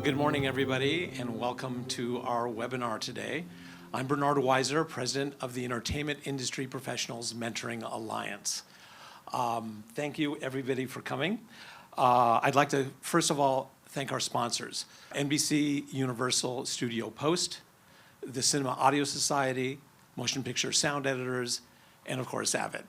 Good morning, everybody, and welcome to our webinar today. I'm Bernard Weiser, President of the Entertainment Industry Professionals Mentoring Alliance. Thank you, everybody, for coming. I'd like to, first of all, thank our sponsors, NBC Universal Studio Post, the Cinema Audio Society, Motion Picture Sound Editors, and of course, Avid.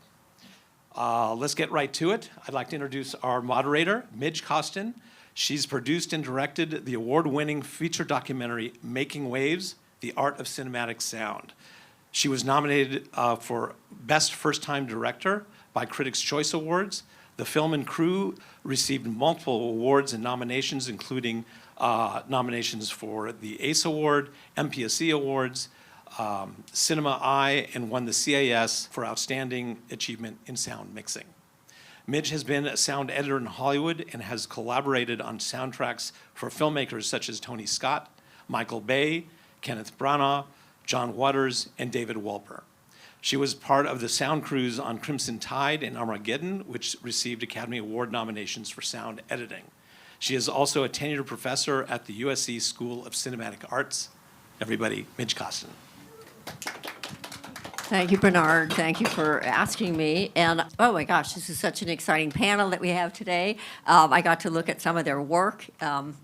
Let's get right to it. I'd like to introduce our moderator, Midge Costin. She's produced and directed the award-winning feature documentary, Making Waves, The Art of Cinematic Sound. She was nominated for Best First-Time Director by Critics' Choice Awards. The film and crew received multiple awards and nominations, including nominations for the ACE Award, MPSC Awards, Cinema Eye, and won the CAS for Outstanding Achievement in Sound Mixing. Midge has been a sound editor in Hollywood and has collaborated on soundtracks for filmmakers such as Tony Scott, Michael Bay, Kenneth Branagh, John Waters, and David Wolper. She was part of the sound crews on Crimson Tide and Armageddon, which received Academy Award nominations for sound editing. She is also a tenured professor at the USC School of Cinematic Arts. Everybody, Midge Costin. Thank you, Bernard. Thank you for asking me. And oh my gosh, this is such an exciting panel that we have today. I got to look at some of their work, and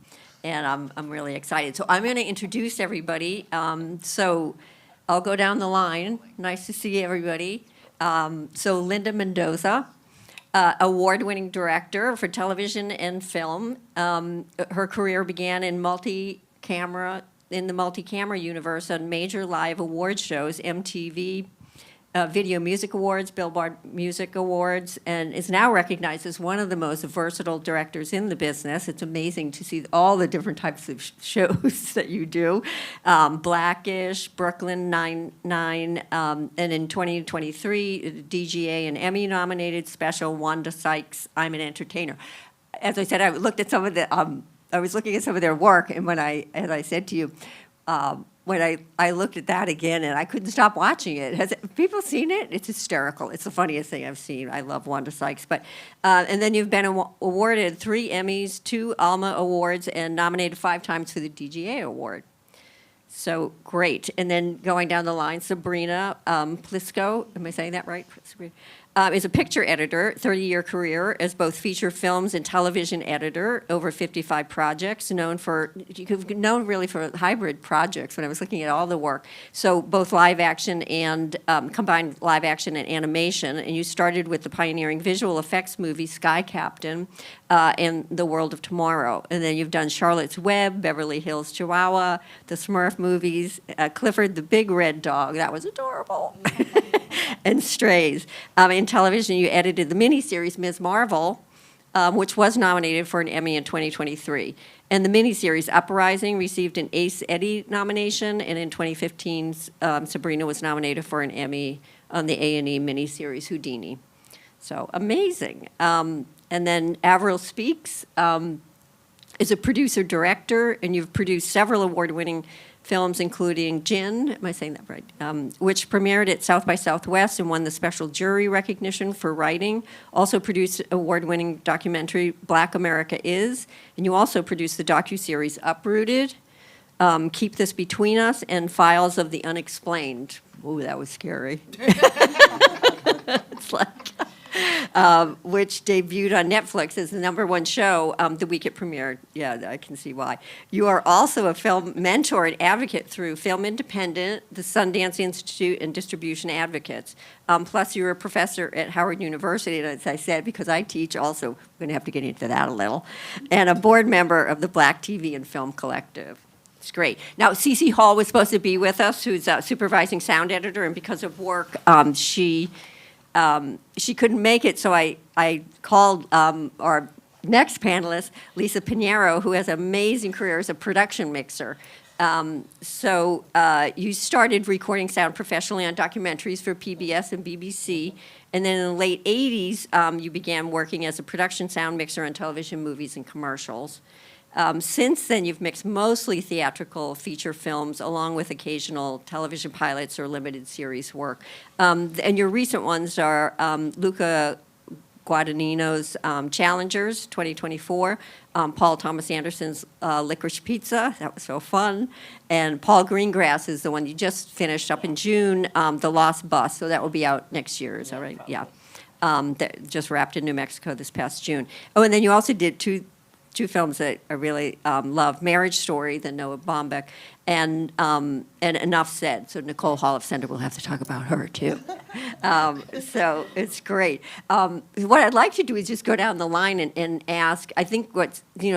I'm really excited. So I'm going to introduce everybody. So I'll go down the line. Nice to see everybody. So Linda Mendoza, award-winning director for television and film. Her career began in the multi-camera universe on major live award shows, MTV Video Music Awards, Billboard Music Awards, and is now recognized as one of the most versatile directors in the business. It's amazing to see all the different types of shows that you do. Blackish, Brooklyn Nine-Nine, and in 2023, DGA and Emmy-nominated special Wanda Sykes, I'm an Entertainer. As I said, I looked at some of the I was looking at some of their work, and as I said to you, when I looked at that again, and I couldn't stop watching it. Have people seen it? It's hysterical. It's the funniest thing I've seen. I love Wanda Sykes. And then you've been awarded 3 Emmys, 2 Alma Awards, and nominated 5 times for the DGA Award. So great. And then going down the line, Sabrina Plisco, am I saying that right? Is a picture editor, 30-year career as both feature films and television editor, over 55 projects, known really for hybrid projects when I was looking at all the work. So both live action and combined live action and animation. And you started with the pioneering visual effects movie Sky Captain and The World of Tomorrow. And then you've done Charlotte's Web, Beverly Hills Chihuahua, the Smurf movies, Clifford the Big Red Dog, that was adorable, and Strays. In television, you edited the miniseries Ms. Marvel, which was nominated for an Emmy in 2023. And the miniseries Uprising received an Ace Eddie nomination, and in 2015, Sabrina was nominated for an Emmy on the A&E miniseries Houdini. So amazing. And then Avril Speaks is a producer-director, and you've produced several award-winning films, including Gin, am I saying that right? Which premiered at South by Southwest and won the special jury recognition for writing. Also produced award-winning documentary Black America Is, and you also produced the docuseries Uprooted, Keep This Between Us, and Files of the Unexplained. Ooh, that was scary. It's like, which debuted on Netflix as the #1 show the week it premiered. Yeah, I can see why. You are also a film mentor and advocate through Film Independent, the Sundance Institute, and Distribution Advocates. Plus, you're a professor at Howard University, and as I said, because I teach also, we're going to have to get into that a little, and a board member of the Black TV and Film Collective. It's great. Now, Cece Hall was supposed to be with us, who's a supervising sound editor, and because of work, she couldn't make it, so I called our next panelist, Lisa Pinheiro, who has an amazing career as a production mixer. So you started recording sound professionally on documentaries for PBS and BBC, and then in the late 80s, you began working as a production sound mixer on television, movies, and commercials. Since then, you've mixed mostly theatrical feature films along with occasional television pilots or limited series work. And your recent ones are Luca Guadagnino's Challengers 2024, Paul Thomas Anderson's Licorice Pizza, that was so fun, and Paul Greengrass is the one you just finished up in June, The Lost Bus, so that will be out next year, is that right? Yeah. That just wrapped in New Mexico this past June. Oh, and then you also did two films that I really love, Marriage Story, the Noah Baumbach, and Enough Said. So Nicole Holofcener, we'll have to talk about her too. So it's great. What I'd like to do is just go down the line and ask, I think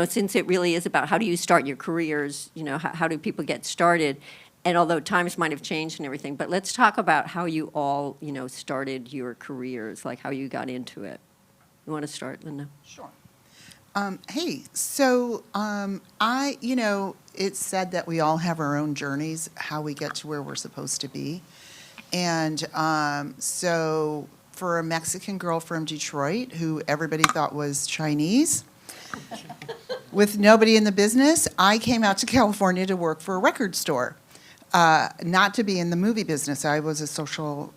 since it really is about how do you start your careers, how do people get started? And although times might have changed and everything, but let's talk about how you all, started your careers, like how you got into it. You want to start, Linda? Sure. It's said that we all have our own journeys, how we get to where we're supposed to be. And so for a Mexican girl from Detroit, who everybody thought was Chinese, with nobody in the business, I came out to California to work for a record store. Not to be in the movie business. I was a social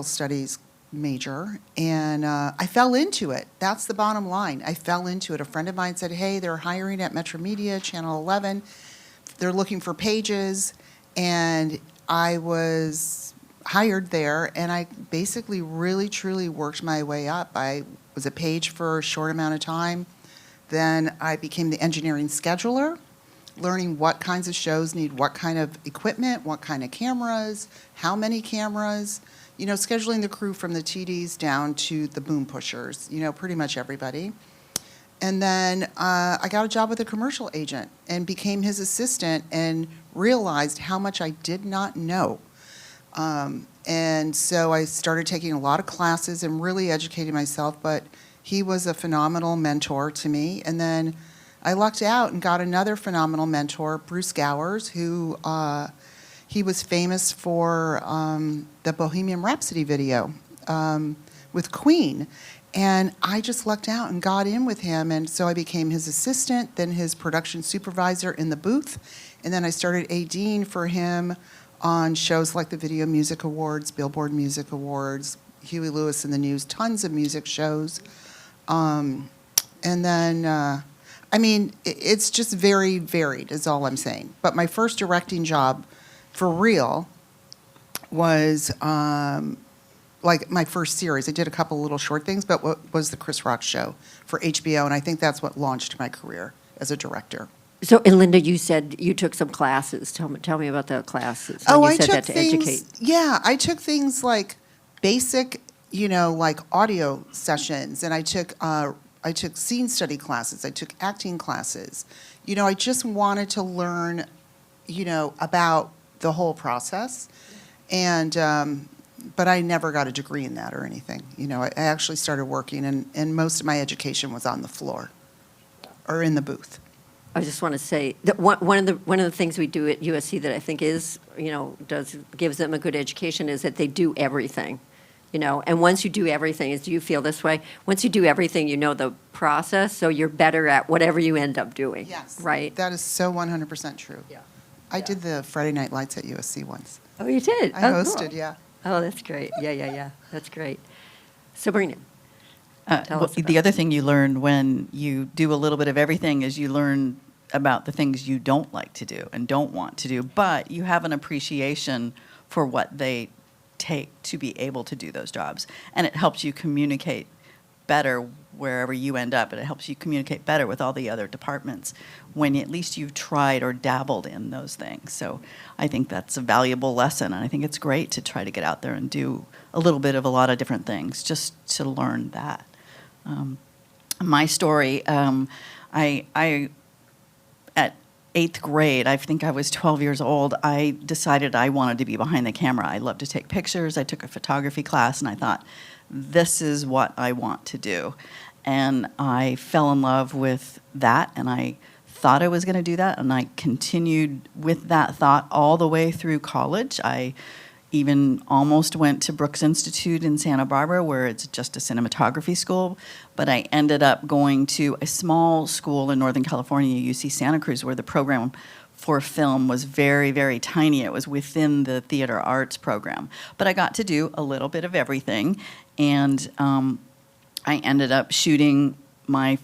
studies major, and I fell into it. That's the bottom line. I fell into it. A friend of mine said, hey, they're hiring at Metro Media, Channel 11. They're looking for pages, and I was hired there, and I basically really, truly worked my way up. I was a page for a short amount of time. Then I became the engineering scheduler, learning what kinds of shows need what kind of equipment, what kind of cameras, how many cameras, scheduling the crew from the TDs down to the boom pushers, pretty much everybody. And then I got a job with a commercial agent and became his assistant and realized how much I did not know. And so I started taking a lot of classes and really educating myself, but he was a phenomenal mentor to me. And then I lucked out and got another phenomenal mentor, Bruce Gowers, who he was famous for the Bohemian Rhapsody video with Queen. And I just lucked out and got in with him. And so I became his assistant, then his production supervisor in the booth. And then I started ADing for him on shows like the Video Music Awards, Billboard Music Awards, Huey Lewis and the News, tons of music shows. And then... it's just very varied is all I'm saying. But my first directing job for real was like my first series. I did a couple little short things, but what was the Chris Rock Show for HBO, and I think that's what launched my career as a director. So, and Linda, you said you took some classes. Tell me about the classes. Oh, you I said took that to things, educate. Yeah, I took things like basic, like audio sessions, and I took scene study classes. I took acting classes. I just wanted to learn, about the whole process. And, but I never got a degree in that or anything. I actually started working, and most of my education was on the floor or in the booth. I just want to say that one of the things we do at USC that I think is, gives them a good education is that they do everything. And once you do everything, do you feel this way? Once you do everything, you know the process, so you're better at whatever you end up doing. Yes. Right? That is so 100% true. Yeah. I did the Friday Night Lights at USC once. Oh, you did? I Oh, hosted, cool. yeah. Oh, that's great. Yeah. That's great. Sabrina. Tell us about The other thing you learn when you do a little bit of everything is you learn about the things you don't like to do and don't want to do, but you have an appreciation for what they take to be able to do those jobs. And it helps you communicate better wherever you end up, and it helps you communicate better with all the other departments when at least you've tried or dabbled in those things. So I think that's a valuable lesson, and I think it's great to try to get out there and do a little bit of a lot of different things just to learn that. My story, I at 8th grade, I think I was 12 years old, I decided I wanted to be behind the camera. I love to take pictures. I took a photography class, and I thought, this is what I want to do. And I fell in love with that, and I thought I was going to do that, and I continued with that thought all the way through college. I even almost went to Brooks Institute in Santa Barbara, where it's just a cinematography school, but I ended up going to a small school in Northern California, UC Santa Cruz, where the program for film was very, very tiny. It was within the theater arts program. But I got to do a little bit of everything, and I ended up shooting my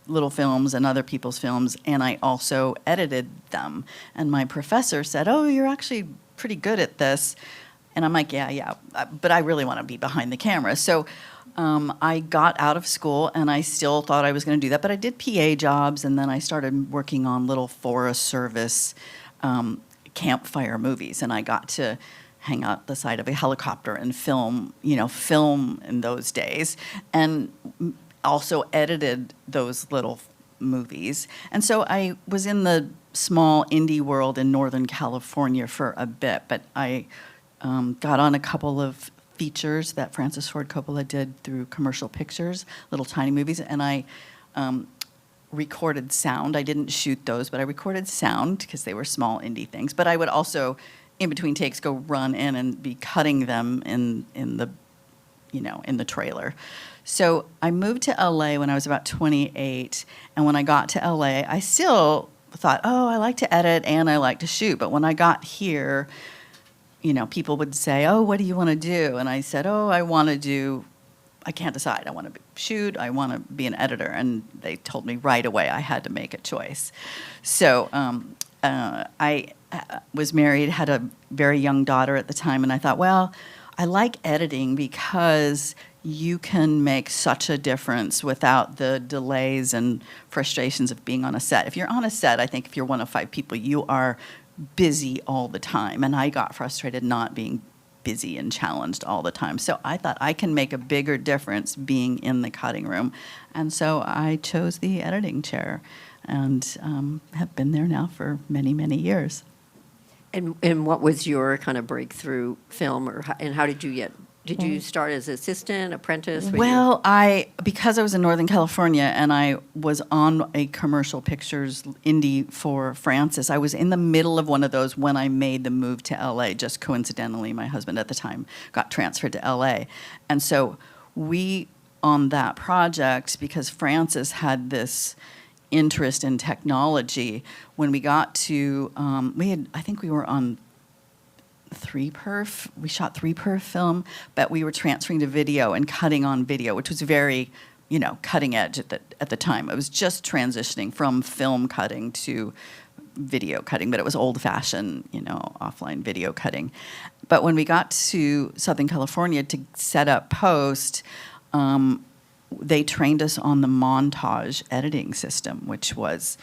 little films and other people's films, and I also edited them. And my professor said, "Oh, you're actually pretty good at this." And I'm like, yeah, but I really want to be behind the camera. So I got out of school, and I still thought I was going to do that, but I did PA jobs, and then I started working on little Forest Service campfire movies, and I got to hang out the side of a helicopter and film in those days, and also edited those little movies. And so I was in the small indie world in Northern California for a bit, but I got on a couple of features that Francis Ford Coppola did through Commercial Pictures, little tiny movies, and I recorded sound. I didn't shoot those, but I recorded sound because they were small indie things. But I would also, in between takes, go run in and be cutting them in the trailer. So I moved to LA when I was about 28, and when I got to LA, I still thought, oh, I like to edit and I like to shoot. But when I got here, people would say, "Oh, what do you want to do?" And I said, "Oh, I can't decide. I want to shoot, I want to be an editor." And they told me right away I had to make a choice. So I was married, had a very young daughter at the time, and I thought, well, I like editing because you can make such a difference without the delays and frustrations of being on a set. If you're on a set, I think if you're one of 5 people, you are busy all the time, and I got frustrated not being busy and challenged all the time. So I thought I can make a bigger difference being in the cutting room, and so I chose the editing chair, and have been there now for many, many years. And what was your kind of breakthrough film, and how did you get? Did you start as assistant, apprentice? Well, because I was in Northern California and I was on a Commercial Pictures indie for Francis, I was in the middle of one of those when I made the move to LA. Just coincidentally, my husband at the time got transferred to LA. And so we, on that project, because Francis had this interest in technology, when we got to, I think we were on 3-perf. We shot 3-perf film, but we were transferring to video and cutting on video, which was very, cutting edge at the time. It was just transitioning from film cutting to video cutting, but it was old-fashioned, offline video cutting. But when we got to Southern California to set up post, they trained us on the montage editing system, which was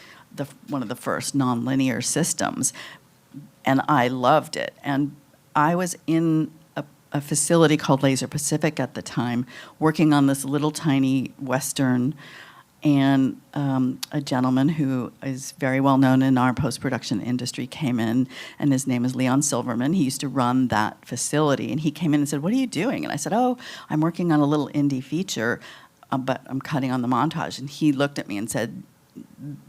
one of the first nonlinear systems. And I loved it. And I was in a facility called Laser Pacific at the time, working on this little tiny Western, and a gentleman who is very well known in our post-production industry came in, and his name is Leon Silverman. He used to run that facility, and he came in and said, "What are you doing?" And I said, "Oh, I'm working on a little indie feature, but I'm cutting on the montage." And he looked at me and said,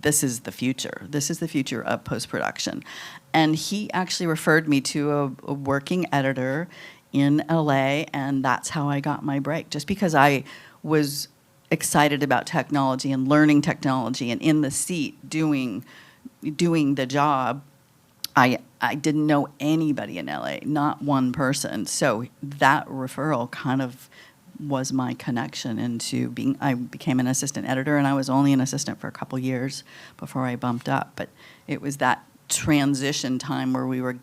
"This is the future. This is the future of post-production." And he actually referred me to a working editor in LA, and that's how I got my break. Just because I was excited about technology and learning technology and in the seat doing the job, I didn't know anybody in LA, not one person. So that referral kind of was my connection into I became an assistant editor, and I was only an assistant for a couple years before I bumped up. But it was that transition time where we were,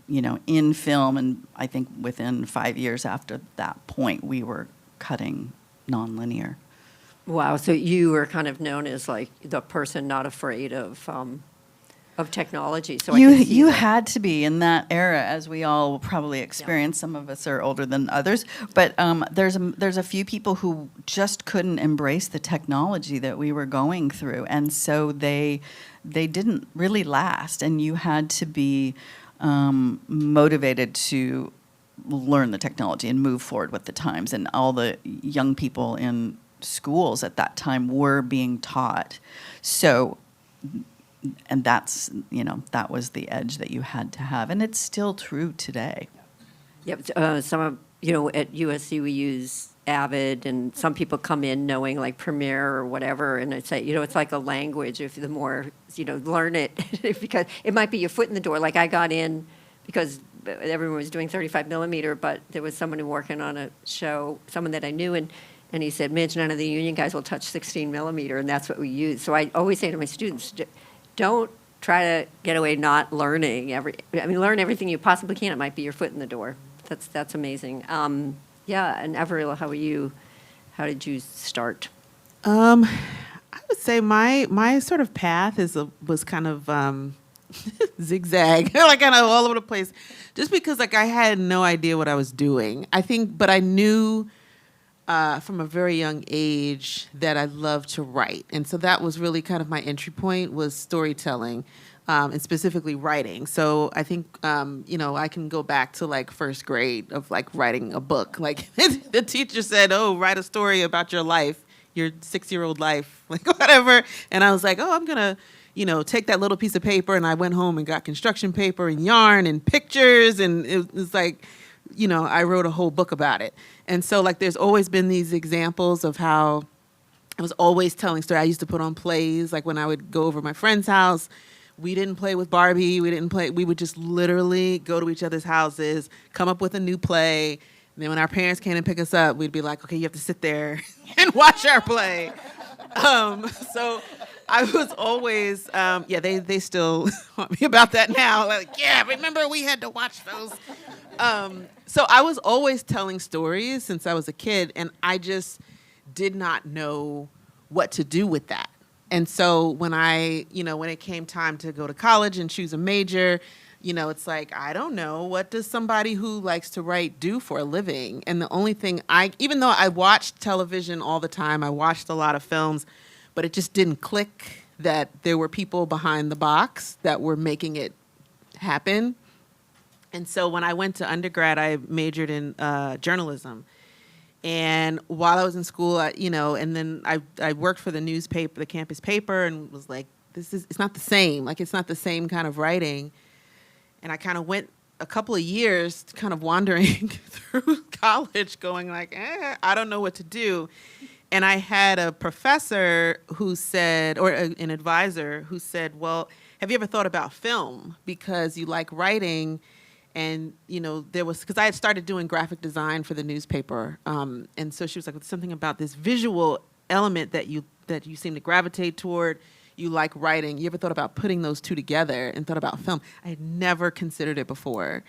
in film, and I think within 5 years after that point, we were cutting nonlinear. Wow, so you were kind of known as like the person not afraid of technology. So You had to be in that era, as we all will probably experience. Some of us are older than others, but there's a few people who just couldn't embrace the technology that we were going through, and so they didn't really last. And you had to be motivated to learn the technology and move forward with the times. And all the young people in schools at that time were being taught. So. And that's, that was the edge that you had to have. And it's still true today. Yep. Some of, at USC we use avid, and some people come in knowing like Premiere or whatever, and it's like, it's like a language. If the more, learn it, because it might be your foot in the door. Like I got in because everyone was doing 35 millimeter, but there was someone working on a show, someone that I knew, and he said, Midge, none of the union guys will touch 16 millimeter, and that's what we use. So I always say to my students, don't try to get away not learning learn everything you possibly can. It might be your foot in the door. That's amazing. Yeah, and Avril, how are you? How did you start? I would say my sort of path was kind of zigzag, like kind of all over the place, just because like I had no idea what I was doing. I think, but I knew from a very young age that I loved to write, and so that was really kind of my entry point, was storytelling, and specifically writing. So I think I can go back to like first grade of like writing a book. Like the teacher said, "Oh, write a story about your life, your 6-year-old life," like whatever. And I was like, "Oh, I'm gonna." Take that little piece of paper, and I went home and got construction paper and yarn and pictures, and it was like, I wrote a whole book about it. And so, like, there's always been these examples of how I was always telling stories. I used to put on plays, like when I would go over my friend's house. We didn't play with Barbie. We would just literally go to each other's houses, come up with a new play. And then when our parents came and pick us up, we'd be like, okay, you have to sit there and watch our play. So I was always, they still want me about that now. Like, yeah, remember we had to watch those. So I was always telling stories since I was a kid, and I just did not know what to do with that. And so when when it came time to go to college and choose a major, it's like, I don't know, what does somebody who likes to write do for a living? And the only thing even though I watched television all the time, I watched a lot of films, but it just didn't click that there were people behind the box that were making it happen. And so when I went to undergrad, I majored in journalism. And while I was in school, and then I worked for the newspaper, the campus paper, and was like, it's not the same. Like, it's not the same kind of writing. And I kind of went a couple of years kind of wandering through college going like, I don't know what to do. And I had a professor who said, or an advisor who said, well, have you ever thought about film? Because you like writing. And, there was, because I had started doing graphic design for the newspaper. And so she was like, there's something about this visual element that you seem to gravitate toward. You like writing. You ever thought about putting those two together and thought about film? I had never considered it before.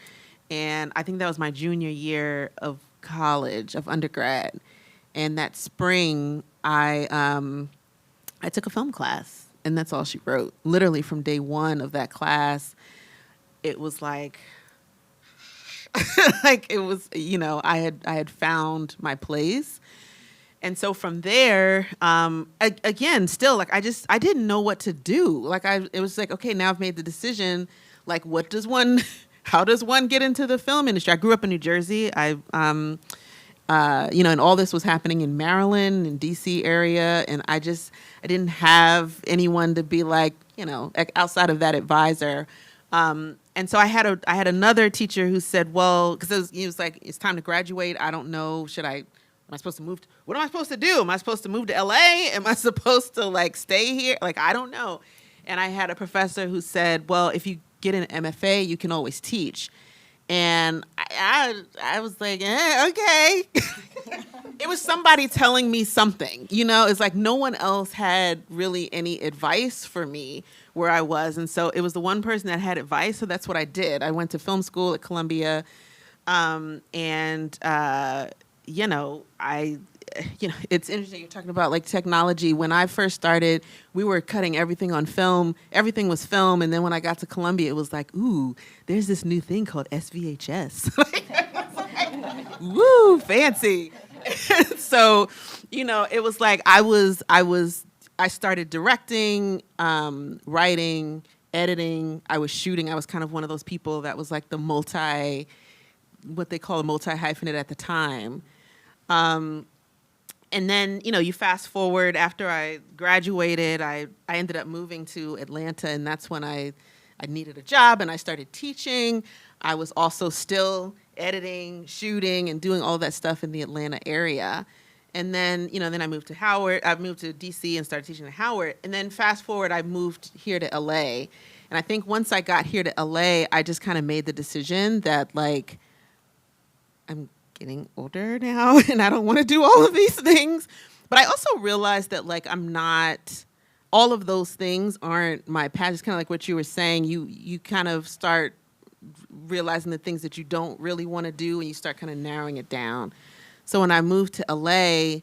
And I think that was my junior year of college, of undergrad. And that spring, I took a film class, and that's all she wrote. Literally from day one of that class, it was like, like it was, I had found my place. And so from there, again, still, like, I didn't know what to do. Like, it was like, okay, now I've made the decision. Like, how does one get into the film industry? I grew up in New Jersey. And all this was happening in Maryland and DC area. And I didn't have anyone to be like, outside of that advisor. And so I had another teacher who said, well, because he was like, it's time to graduate. I don't know. Am I supposed to move? What am I supposed to do? Am I supposed to move to LA? Am I supposed to like stay here? Like, I don't know. And I had a professor who said, well, if you get an MFA, you can always teach. And I was like, okay. It was somebody telling me something, it's like no one else had really any advice for me where I was. And so it was the one person that had advice. So that's what I did. I went to film school at Columbia. It's interesting you're talking about like technology. When I first started, we were cutting everything on film. Everything was film. And then when I got to Columbia, it was like, ooh, there's this new thing called SVHS. Woo, fancy. So, it was like I started directing, writing, editing. I was shooting. I was kind of one of those people that was like the what they call a multi-hyphenate at the time. And then, you fast forward, after I graduated, I ended up moving to Atlanta, and that's when I needed a job and I started teaching. I was also still editing, shooting, and doing all that stuff in the Atlanta area. And then, then I moved to Howard. I moved to DC and started teaching at Howard. And then fast forward, I moved here to LA. And I think once I got here to LA, I just kind of made the decision that, like, I'm getting older now and I don't want to do all of these things. But I also realized that, like, I'm not, all of those things aren't my passion. It's kind of like what you were saying. You kind of start realizing the things that you don't really want to do and you start kind of narrowing it down. So when I moved to LA,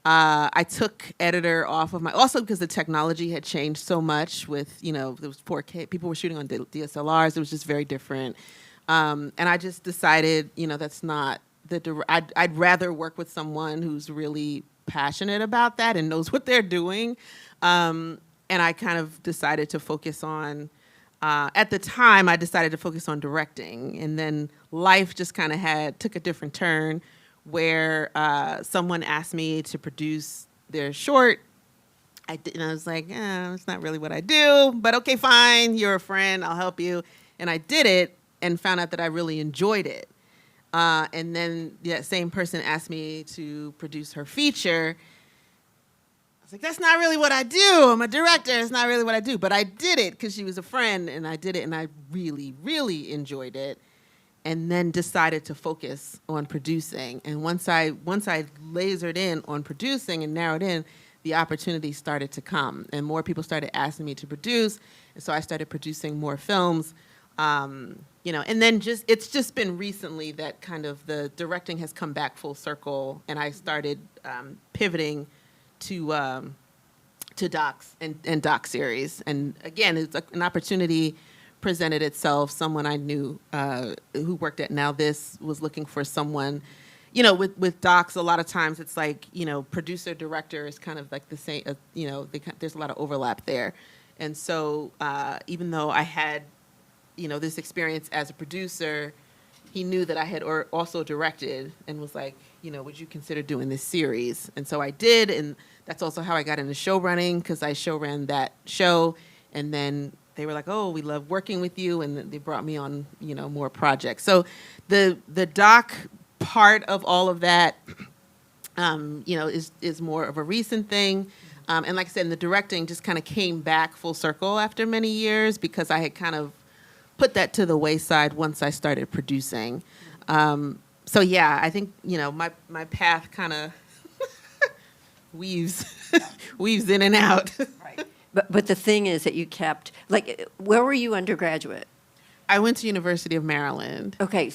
I took editor off of also because the technology had changed so much with, there was 4K, people were shooting on DSLRs. It was just very different. And I just decided, that's not I'd rather work with someone who's really passionate about that and knows what they're doing. And I kind of decided to focus on, at the time, I decided to focus on directing. And then life just kind of took a different turn where someone asked me to produce their short. I did, and I was like, it's not really what I do, but okay, fine, you're a friend, I'll help you. And I did it and found out that I really enjoyed it. And then that same person asked me to produce her feature. I was like, that's not really what I do. I'm a director. It's not really what I do. But I did it because she was a friend, and I did it, and I really, really enjoyed it. And then decided to focus on producing. And once I lasered in on producing and narrowed in, the opportunities started to come. And more people started asking me to produce. And so I started producing more films. And then it's just been recently that kind of the directing has come back full circle. And I started pivoting to docs and doc series. And again, it's an opportunity presented itself. Someone I knew who worked at Now This was looking for someone, with docs, a lot of times it's like, producer, director is kind of like the same, there's a lot of overlap there. And so even though I had, this experience as a producer, he knew that I had also directed and was like, would you consider doing this series? And so I did, and that's also how I got into show running, because I show ran that show, and then they were like, oh, we love working with you, and they brought me on, more projects. So the doc part of all of that, is more of a recent thing. And like I said, the directing just kind of came back full circle after many years because I had kind of put that to the wayside once I started producing. So yeah, I think, my path kind of weaves in and out. Right. But the thing is that you kept, like, where were you undergraduate? I went to University of Maryland. Okay,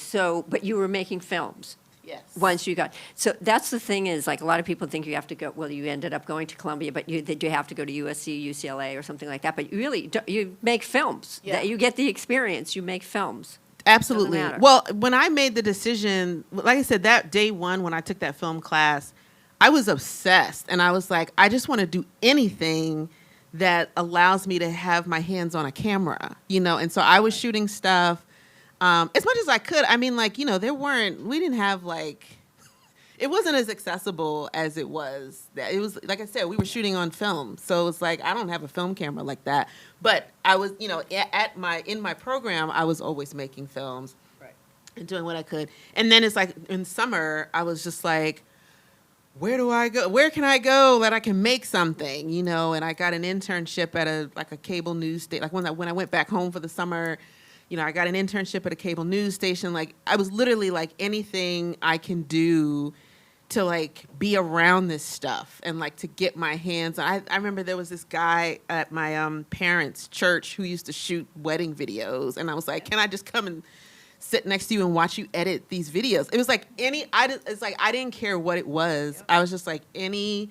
but you were making films. Yes. Once you got, so that's the thing is, like, a lot of people think you have to go, well, you ended up going to Columbia, but you have to go to USC, UCLA, or something like that. But you really, you make films. Yeah. You get the experience, you make films. Absolutely. Doesn't matter. Well, when I made the decision, like I said, that day one when I took that film class, I was obsessed. And I was like, I just want to do anything that allows me to have my hands on a camera, And so I was shooting stuff as much as I could. I mean, like, we didn't have, like, it wasn't as accessible as it was. It was, like I said, we were shooting on film. So it's like, I don't have a film camera like that. But I was, in my program, I was always making films. Right. And doing what I could. And then it's like, in summer, I was just like, where do I go? Where can I go that I can make something, And I got an internship at a cable news station. Like when I went back home for the summer, I got an internship at a cable news station. Like, I was literally like, anything I can do to, like, be around this stuff and, like, to get my hands on. I remember there was this guy at my parents' church who used to shoot wedding videos, and I was like, can I just come and sit next to you and watch you edit these videos? It was like I didn't care what it was. Yep. I was just like, any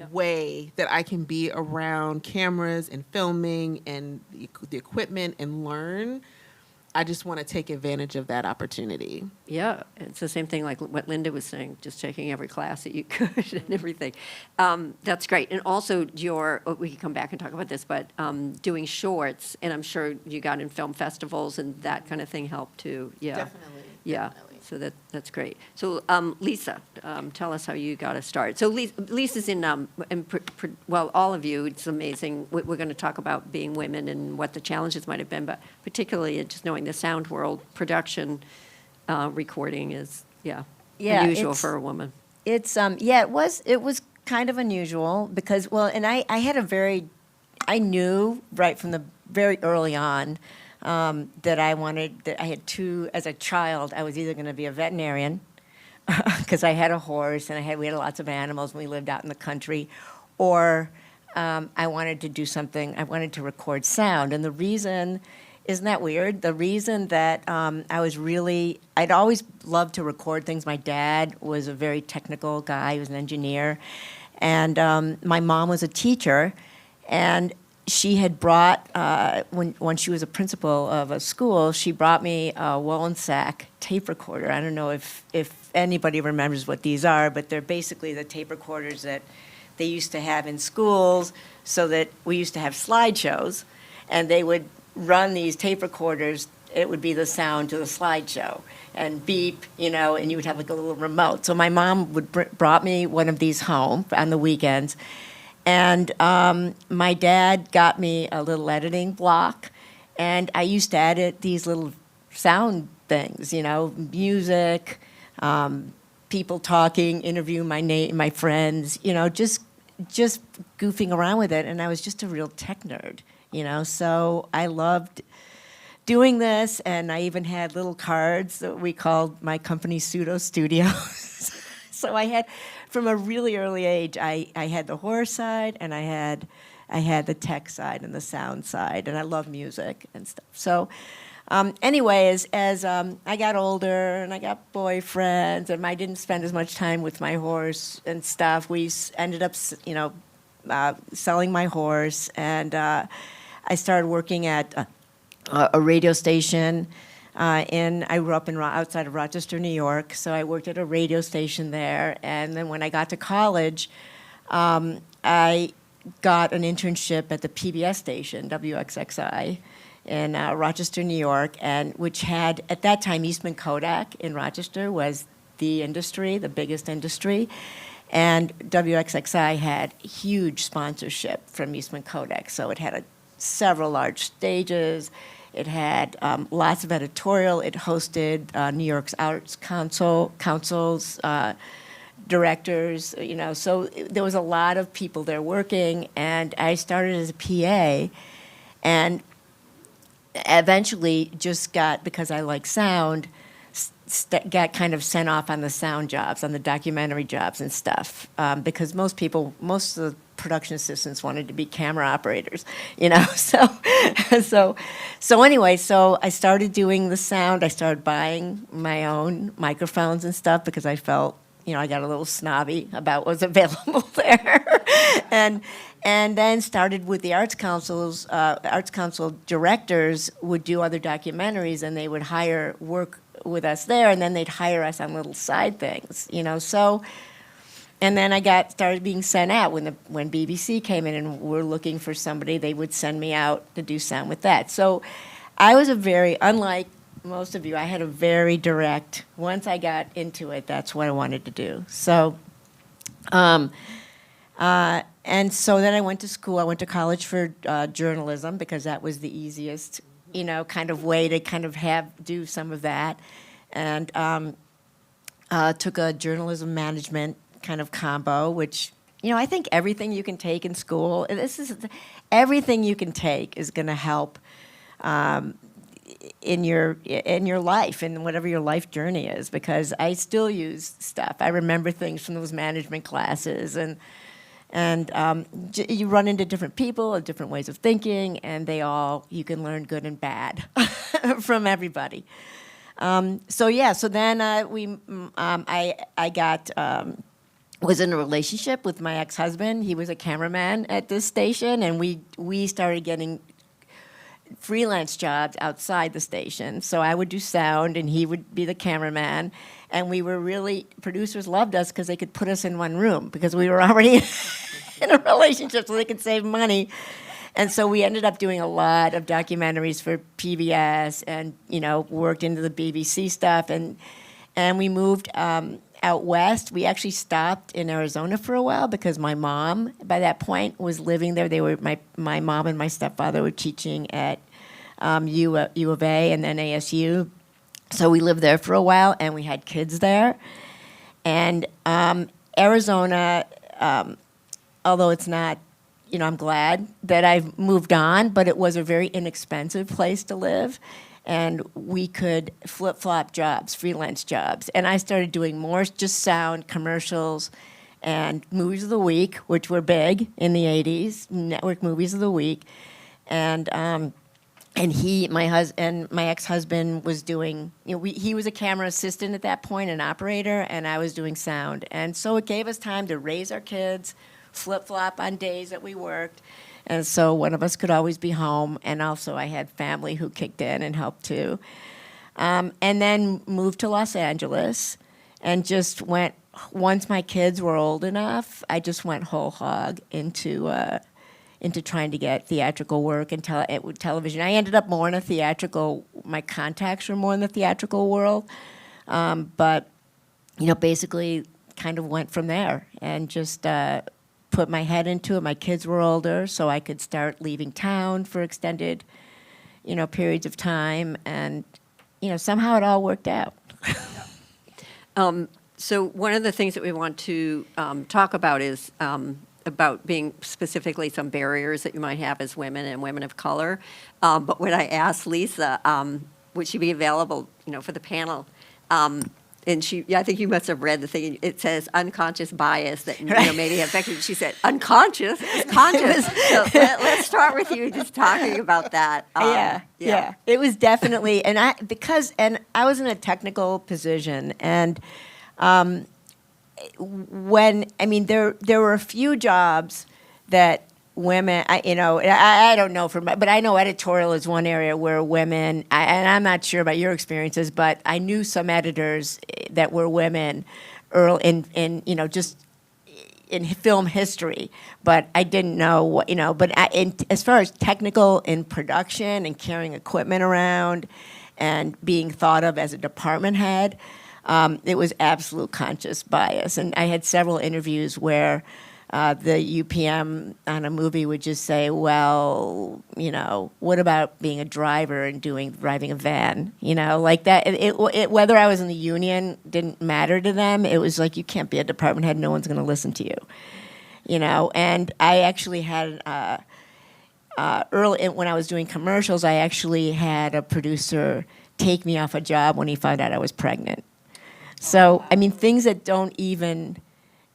way that I can be around cameras and filming and the equipment and learn, I just want to take advantage of that opportunity. Yeah, it's the same thing like what Linda was saying, just taking every class that you could and everything. That's great. And also we can come back and talk about this, but doing shorts, and I'm sure you got in film festivals and that kind of thing helped too. Yeah. Definitely. Yeah. Definitely. So that's great. So Lisa, tell us how you got to start. So Lisa's well, all of you, it's amazing. We're going to talk about being women and what the challenges might have been, but particularly just knowing the sound world production, recording is, Yeah, unusual it's- for a woman. It's yeah, it was kind of unusual because and I had I knew right from the very early on that I had as a child I was either going to be a veterinarian because I had a horse and we had lots of animals and we lived out in the country, or I wanted to do something. I wanted to record sound, and the reason. Isn't that weird? The reason that I'd always loved to record things. My dad was a very technical guy. He was an engineer. And my mom was a teacher. And she had brought, when she was a principal of a school, she brought me a Wollensack tape recorder. I don't know if anybody remembers what these are, but they're basically the tape recorders that they used to have in schools so that we used to have slideshows. And they would run these tape recorders, it would be the sound to the slideshow and beep, and you would have like a little remote. So my mom brought me one of these home on the weekends. And my dad got me a little editing block, and I used to edit these little sound things, music, people talking, interview my friends, just goofing around with it. And I was just a real tech nerd. So I loved doing this, and I even had little cards that we called my company Pseudo Studios. So I had, from a really early age, I had the horror side, and I had the tech side and the sound side, and I love music and stuff. So anyway, as I got older and I got boyfriends, and I didn't spend as much time with my horse and stuff, we ended up, selling my horse, and I started working at a radio station. I grew up outside of Rochester, New York, so I worked at a radio station there. And then when I got to college, I got an internship at the PBS station, WXXI, in Rochester, New York, and which had, at that time, Eastman Kodak in Rochester was the biggest industry. And WXXI had huge sponsorship from Eastman Kodak, so it had several large stages. It had lots of editorial. It hosted New York's Arts Council's directors, So there was a lot of people there working, and I started as a PA, and eventually just because I like sound, got kind of sent off on the sound jobs, on the documentary jobs and stuff, because most of the production assistants wanted to be camera operators, So anyway, so I started doing the sound. I started buying my own microphones and stuff because I felt, I got a little snobby about what was available there, and then started with the Arts Council directors would do other documentaries, and they would work with us there, and then they'd hire us on little side things, So, and then I started being sent out when BBC came in and were looking for somebody. They would send me out to do sound with that. So, I was unlike most of you, I had a very direct. Once I got into it, that's what I wanted to do. So, and so then I went to school. I went to college for journalism because that was the easiest, kind of way to kind of do some of that, and took a journalism management kind of combo, which I think everything you can take in school. Everything you can take is going to help in your life and whatever your life journey is, because I still use stuff. I remember things from those management classes, and you run into different people and different ways of thinking, and you can learn good and bad from everybody. So then I was in a relationship with my ex-husband. He was a cameraman at this station, and we started getting freelance jobs outside the station. So I would do sound, and he would be the cameraman. And producers loved us because they could put us in one room because we were already in a relationship, so they could save money. And so we ended up doing a lot of documentaries for PBS and, worked into the BBC stuff. And we moved out west. We actually stopped in Arizona for a while because my mom, by that point, was living there. My mom and my stepfather were teaching at U of A and then ASU. So we lived there for a while, and we had kids there. And Arizona, although it's not, I'm glad that I've moved on, but it was a very inexpensive place to live. And we could flip-flop jobs, freelance jobs. And I started doing more just sound, commercials, and movies of the week, which were big in the 80s, network movies of the week. And my ex-husband was doing, he was a camera assistant at that point, an operator, and I was doing sound. And so it gave us time to raise our kids, flip-flop on days that we worked. And so one of us could always be home, and also I had family who kicked in and helped too. And then moved to Los Angeles and just went, once my kids were old enough, I just went whole hog into trying to get theatrical work and television. I ended up more in a theatrical, my contacts were more in the theatrical world. But, basically kind of went from there and just put my head into it. My kids were older, so I could start leaving town for extended, periods of time. And, somehow it all worked out. So one of the things that we want to talk about is about being specifically some barriers that you might have as women and women of color. But when I asked Lisa, would she be available, for the panel? And I think you must have read the thing. It says unconscious bias that maybe affected. She said unconscious, it's conscious. So let's start with you just talking about that. Yeah. It was definitely, and I was in a technical position, and there were a few jobs that women, I don't know but I know editorial is one area where women, and I'm not sure about your experiences, but I knew some editors that were women early in just in film history, but I didn't know what, as far as technical in production and carrying equipment around and being thought of as a department head, it was absolute conscious bias. And I had several interviews where the UPM on a movie would just say, well, what about being a driver and driving a van? Like that. Whether I was in the union didn't matter to them. It was like, you can't be a department head. No one's going to listen to you. And I actually had, early when I was doing commercials, I actually had a producer take me off a job when he found out I was pregnant. So, things that don't even,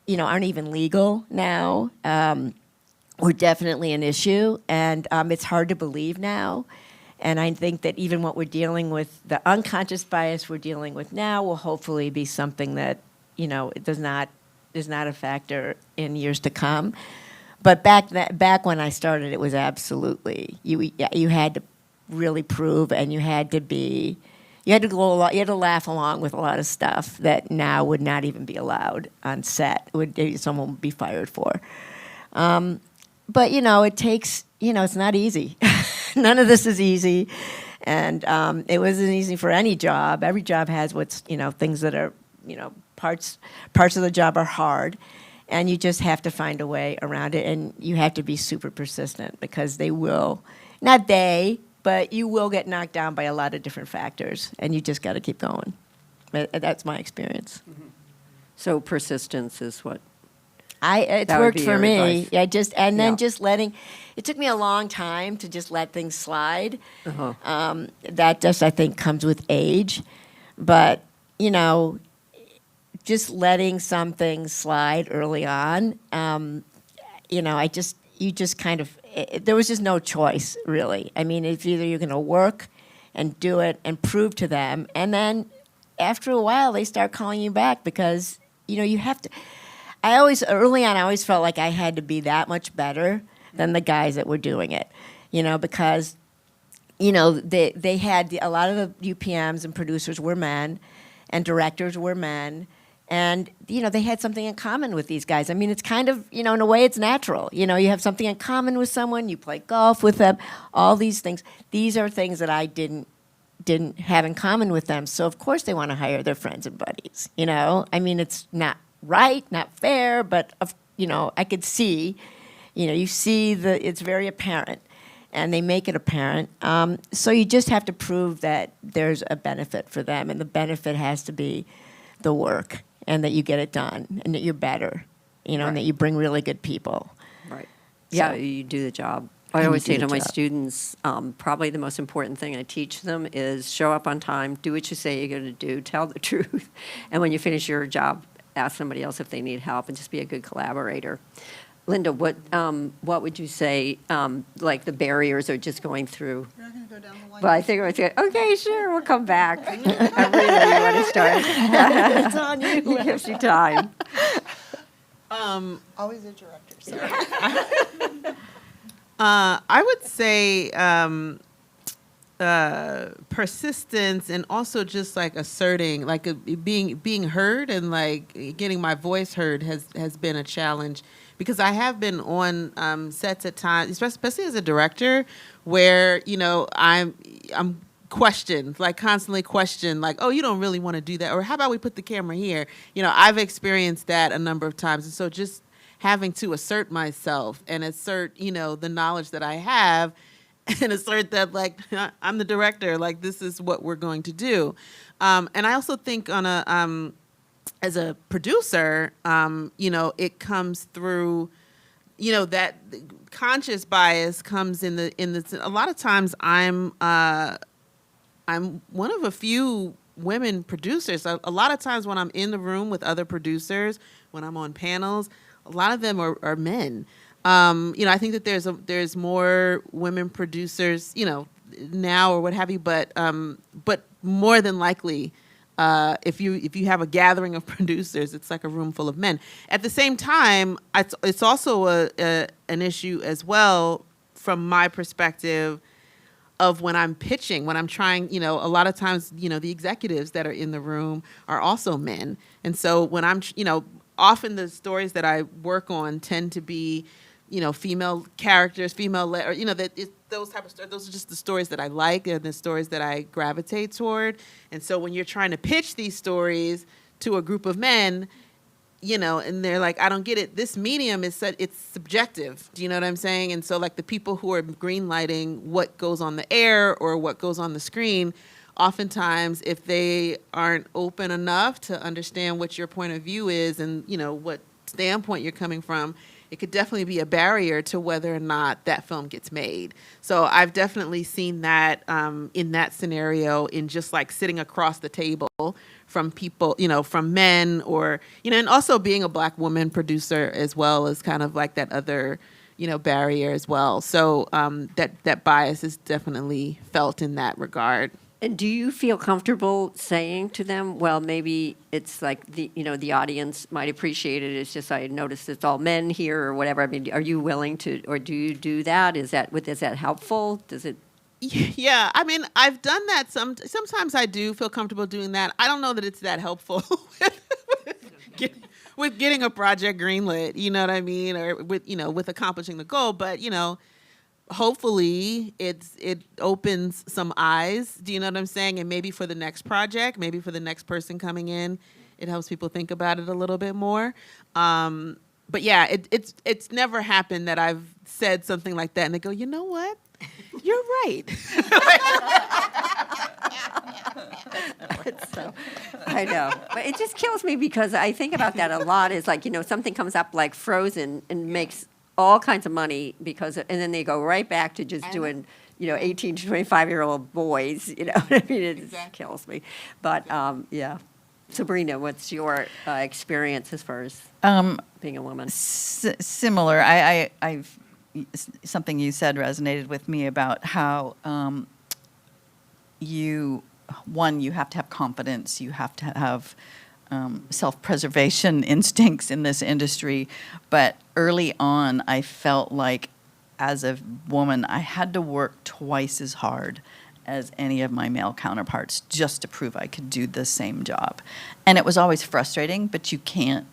aren't even legal now, were definitely an issue. And it's hard to believe now. And I think that even what we're dealing with, the unconscious bias we're dealing with now, will hopefully be something that, it is not a factor in years to come. But back when I started, it was absolutely, you had to really prove, and you had to laugh along with a lot of stuff that now would not even be allowed on set. Someone would be fired for. But it takes, it's not easy. None of this is easy, and it wasn't easy for any job. Every job has things that are, parts of the job are hard, and you just have to find a way around it, and you have to be super persistent, because but you will get knocked down by a lot of different factors, and you just got to keep going. That's my experience. So persistence is what? It's That would worked be for your me. advice. Yeah, just letting. It took me a long time to just let things slide. That just, I think, comes with age, but just letting some things slide early on. You just kind of. There was just no choice, really. It's either you're going to work and do it and prove to them, and then after a while they start calling you back, because you have to. Early on, I always felt like I had to be that much better than the guys that were doing it, because they had a lot of the UPMs and producers were men, and directors were men. And, they had something in common with these guys. It's kind of, in a way, it's natural. You have something in common with someone, you play golf with them, all these things. These are things that I didn't have in common with them. So, of course, they want to hire their friends and buddies, It's not right, not fair, but, I could see, it's very apparent. and they make it apparent. So you just have to prove that there's a benefit for them, and the benefit has to be the work, and that you get it done, and that you're better, and Right. that you bring really good people. Right. Yeah, So- you do the job. And I you always do say the to my job. students, probably the most important thing I teach them is show up on time, do what you say you're going to do, tell the truth, and when you finish your job, ask somebody else if they need help, and just be a good collaborator. Linda, what would you say, like the barriers are just going through? You're not going to go down the line. Well, I think I would say, okay, sure, we'll come back. I really want to start. It's on you. It gives you time. Always a director. Sorry. I would say persistence, and also just like asserting, like being heard, and like getting my voice heard has been a challenge, because I have been on sets at times, especially as a director, where I'm questioned, like constantly questioned, like, oh, you don't really want to do that, or how about we put the camera here? I've experienced that a number of times, and so just having to assert myself and assert, the knowledge that I have, and assert that, like, I'm the director, like, this is what we're going to do. And I also think on as a producer, it comes through, that conscious bias comes in the, a lot of times I'm one of a few women producers. A lot of times when I'm in the room with other producers, when I'm on panels, a lot of them are men. I think that there's more women producers, now or what have you, but more than likely, if you have a gathering of producers, it's like a room full of men. At the same time, it's also an issue as well from my perspective of when I'm pitching, when I'm trying, a lot of times, the executives that are in the room are also men. And so when I'm, often the stories that I work on tend to be, female characters, female-led, or, those type of stories. Those are just the stories that I like, and the stories that I gravitate toward. And so when you're trying to pitch these stories to a group of men, and they're like, I don't get it. This medium it's subjective. Do you know what I'm saying? And so, like, the people who are green lighting what goes on the air or what goes on the screen, oftentimes, if they aren't open enough to understand what your point of view is and, what standpoint you're coming from, it could definitely be a barrier to whether or not that film gets made. So I've definitely seen that in that scenario, in just like sitting across the table from people, from men, or, and also being a Black woman producer as well is kind of like that other, barrier as well. So that bias is definitely felt in that regard. And do you feel comfortable saying to them, well, maybe it's like the audience might appreciate it. It's just I noticed it's all men here or whatever. I mean, are you willing to, or do you do that? Is that helpful? Does it? Yeah, I mean, I've done that. Sometimes I do feel comfortable doing that. I don't know that it's that helpful with getting a project greenlit. You know what I mean, or with accomplishing the goal. But hopefully it opens some eyes. Do you know what I'm saying? And maybe for the next project, maybe for the next person coming in, it helps people think about it a little bit more. But yeah, it's never happened that I've said something like that and they go, you know what? You're right. So, I know. But it just kills me because I think about that a lot. Is like, something comes up like Frozen and makes all kinds of money and then they go right back to just doing, 18 to 25-year-old boys, I mean, it just kills me. But, yeah. Sabrina, what's your experience as far as being a woman? Similar. I've something you said resonated with me about how you have to have confidence, you have to have self-preservation instincts in this industry. But early on, I felt like as a woman, I had to work twice as hard as any of my male counterparts just to prove I could do the same job. And it was always frustrating, but you can't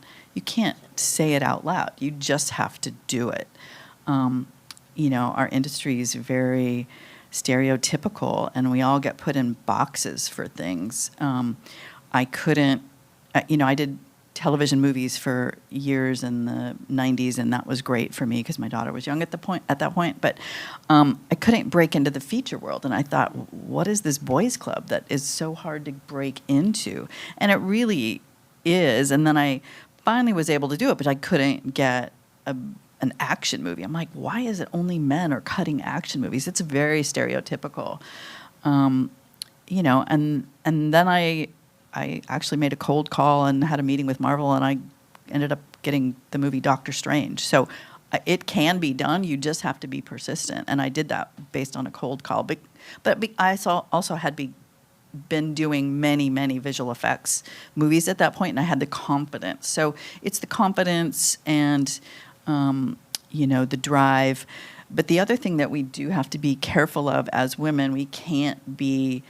say it out loud. You just have to do it. Our industry is very stereotypical, and we all get put in boxes for things. I couldn't, I did television movies for years in the 90s, and that was great for me because my daughter was young at that point. But I couldn't break into the feature world, and I thought, what is this boys club that is so hard to break into? And it really is. And then I finally was able to do it, but I couldn't get an action movie. I'm like, why is it only men are cutting action movies? It's very stereotypical, you know. And then I actually made a cold call and had a meeting with Marvel, and I ended up getting the movie Doctor Strange. So it can be done. You just have to be persistent. And I did that based on a cold call. But I also had been doing many visual effects movies at that point, and I had the confidence. So it's the confidence and, you know, the drive. But the other thing that we do have to be careful of as women, we can't be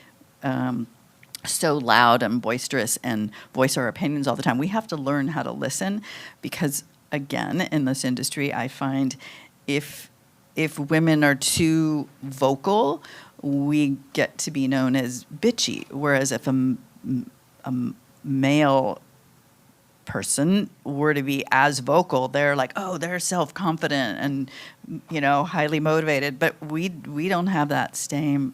so loud and boisterous and voice our opinions all the time. We have to learn how to listen because, again, in this industry, I find if women are too vocal, we get to be known as bitchy. Whereas if a male person were to be as vocal, they're like, oh, they're self-confident and, you know, highly motivated. But we don't have that same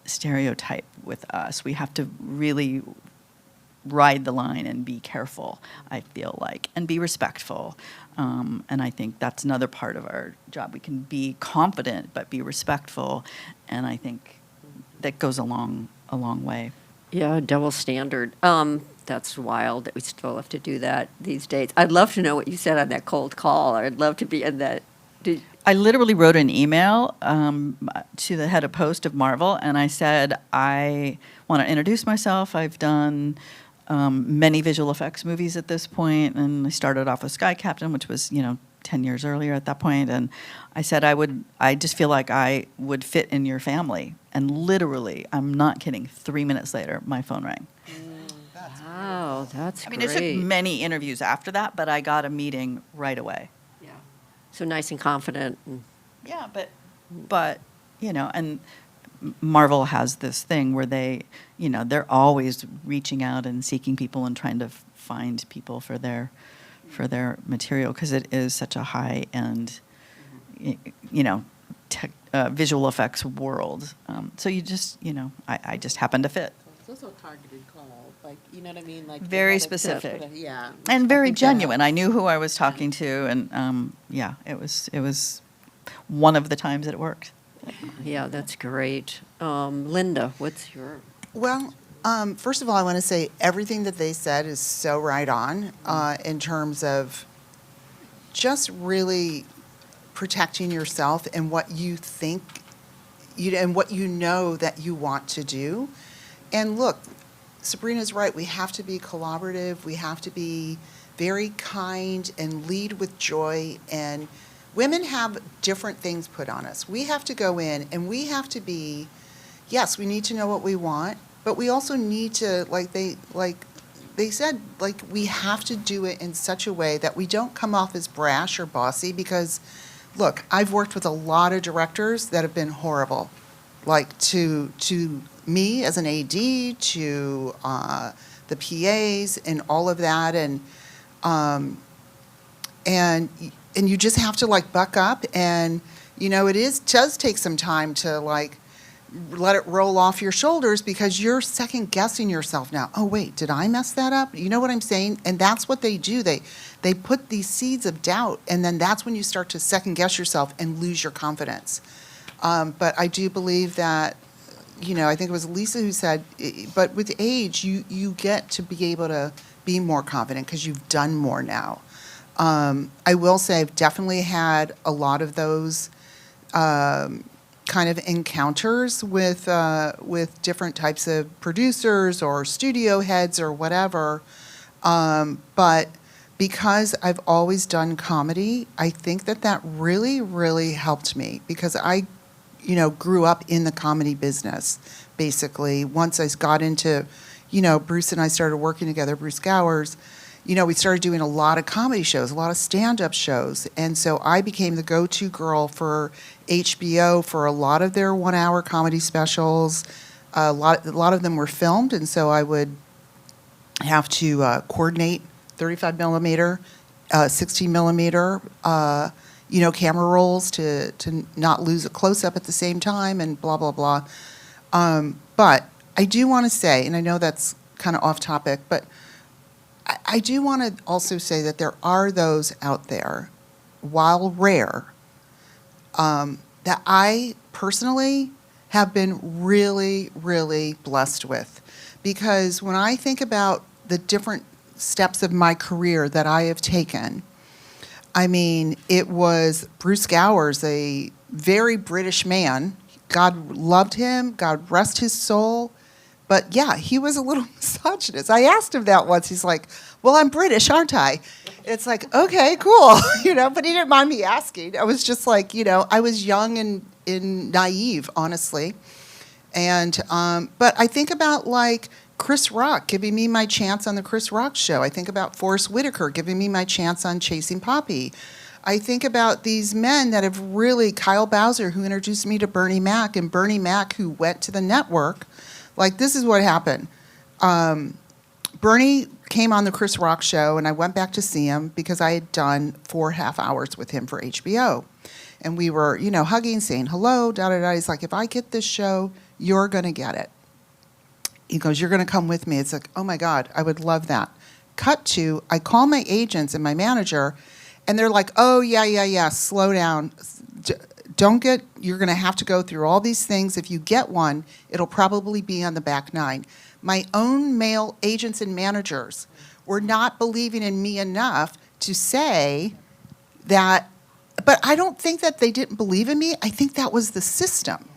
stereotype with us. We have to really ride the line and be careful, I feel like, and be respectful. And I think that's another part of our job. We can be confident but be respectful, and I think that goes a long way. Yeah, double standard. That's wild that we still have to do that these days. I'd love to know what you said on that cold call. I'd love to be in that. I literally wrote an email to the head of post of Marvel, and I said, I want to introduce myself. I've done many visual effects movies at this point, and I started off with Sky Captain, which was, 10 years earlier at that point, and I said I just feel like I would fit in your family. And literally, I'm not kidding, 3 minutes later, my phone rang. Wow, that's I mean, great. it took many interviews after that, but I got a meeting right away. Yeah. So nice and confident. Yeah, but and Marvel has this thing where they're always reaching out and seeking people and trying to find people for their material because it is such a high end, visual effects world. So you just, I just happen to fit. It's also a targeted call, like, you know what I mean? Like Very you gotta specific. yeah. And very think that helps. genuine. I knew who I was talking to, and it was one of the times that it worked. Yeah, that's great. Linda, what's your? Well, first of all, I want to say everything that they said is so right on in terms of just really protecting yourself and what you think and what you know that you want to do. And look, Sabrina's right. We have to be collaborative. We have to be very kind and lead with joy. And women have different things put on us. We have to go in and we have to be, yes, we need to know what we want, but we also need to, like they said, we have to do it in such a way that we don't come off as brash or bossy because, look, I've worked with a lot of directors that have been horrible, like to me as an AD, to the PAs and all of that, and you just have to buck up, and does take some time to let it roll off your shoulders because you're second guessing yourself now. Oh wait, did I mess that up? You know what I'm saying? And that's what they do. They put these seeds of doubt, and then that's when you start to second guess yourself and lose your confidence. But I do believe that, I think it was Lisa who said, but with age, you get to be able to be more confident because you've done more now. I will say I've definitely had a lot of those kind of encounters with different types of producers or studio heads or whatever. But because I've always done comedy, I think that really, really helped me because I, grew up in the comedy business, basically. Once I got into, Bruce and I started working together, Bruce Gowers, we started doing a lot of comedy shows, a lot of stand-up shows. And so I became the go-to girl for HBO for a lot of their one-hour comedy specials. A lot of them were filmed, and so I would have to coordinate 35 millimeter, 16 millimeter, camera rolls to not lose a close up at the same time, and blah blah blah. But I do want to say, and I know that's kind of off topic, but I do want to also say that there are those out there, while rare, that I personally have been really, really blessed with. Because when I think about the different steps of my career that I have taken, I mean, it was Bruce Gowers, a very British man. God loved him, God rest his soul. But yeah, he was a little misogynist. I asked him that once. He's like, well, I'm British, aren't I? It's like, okay, cool. But he didn't mind me asking. I was just like, I was young and naive, honestly. And, but I think about like Chris Rock giving me my chance on the Chris Rock show. I think about Forrest Whitaker giving me my chance on Chasing Poppy. I think about these men that have really, Kyle Bowser, who introduced me to Bernie Mac, and Bernie Mac, who went to the network. Like, this is what happened. Bernie came on the Chris Rock show, and I went back to see him because I had done 4.5 hours with him for HBO. And we were, hugging, saying hello, da-da-da. He's like, if I get this show, you're going to get it. He goes, you're going to come with me. It's like, oh, my God, I would love that. Cut to, I call my agents and my manager, and they're like, oh, yeah, slow down. You're going to have to go through all these things. If you get one, it'll probably be on the back nine. My own male agents and managers were not believing in me enough to say that, but I don't think that they didn't believe in me. I think that was the system.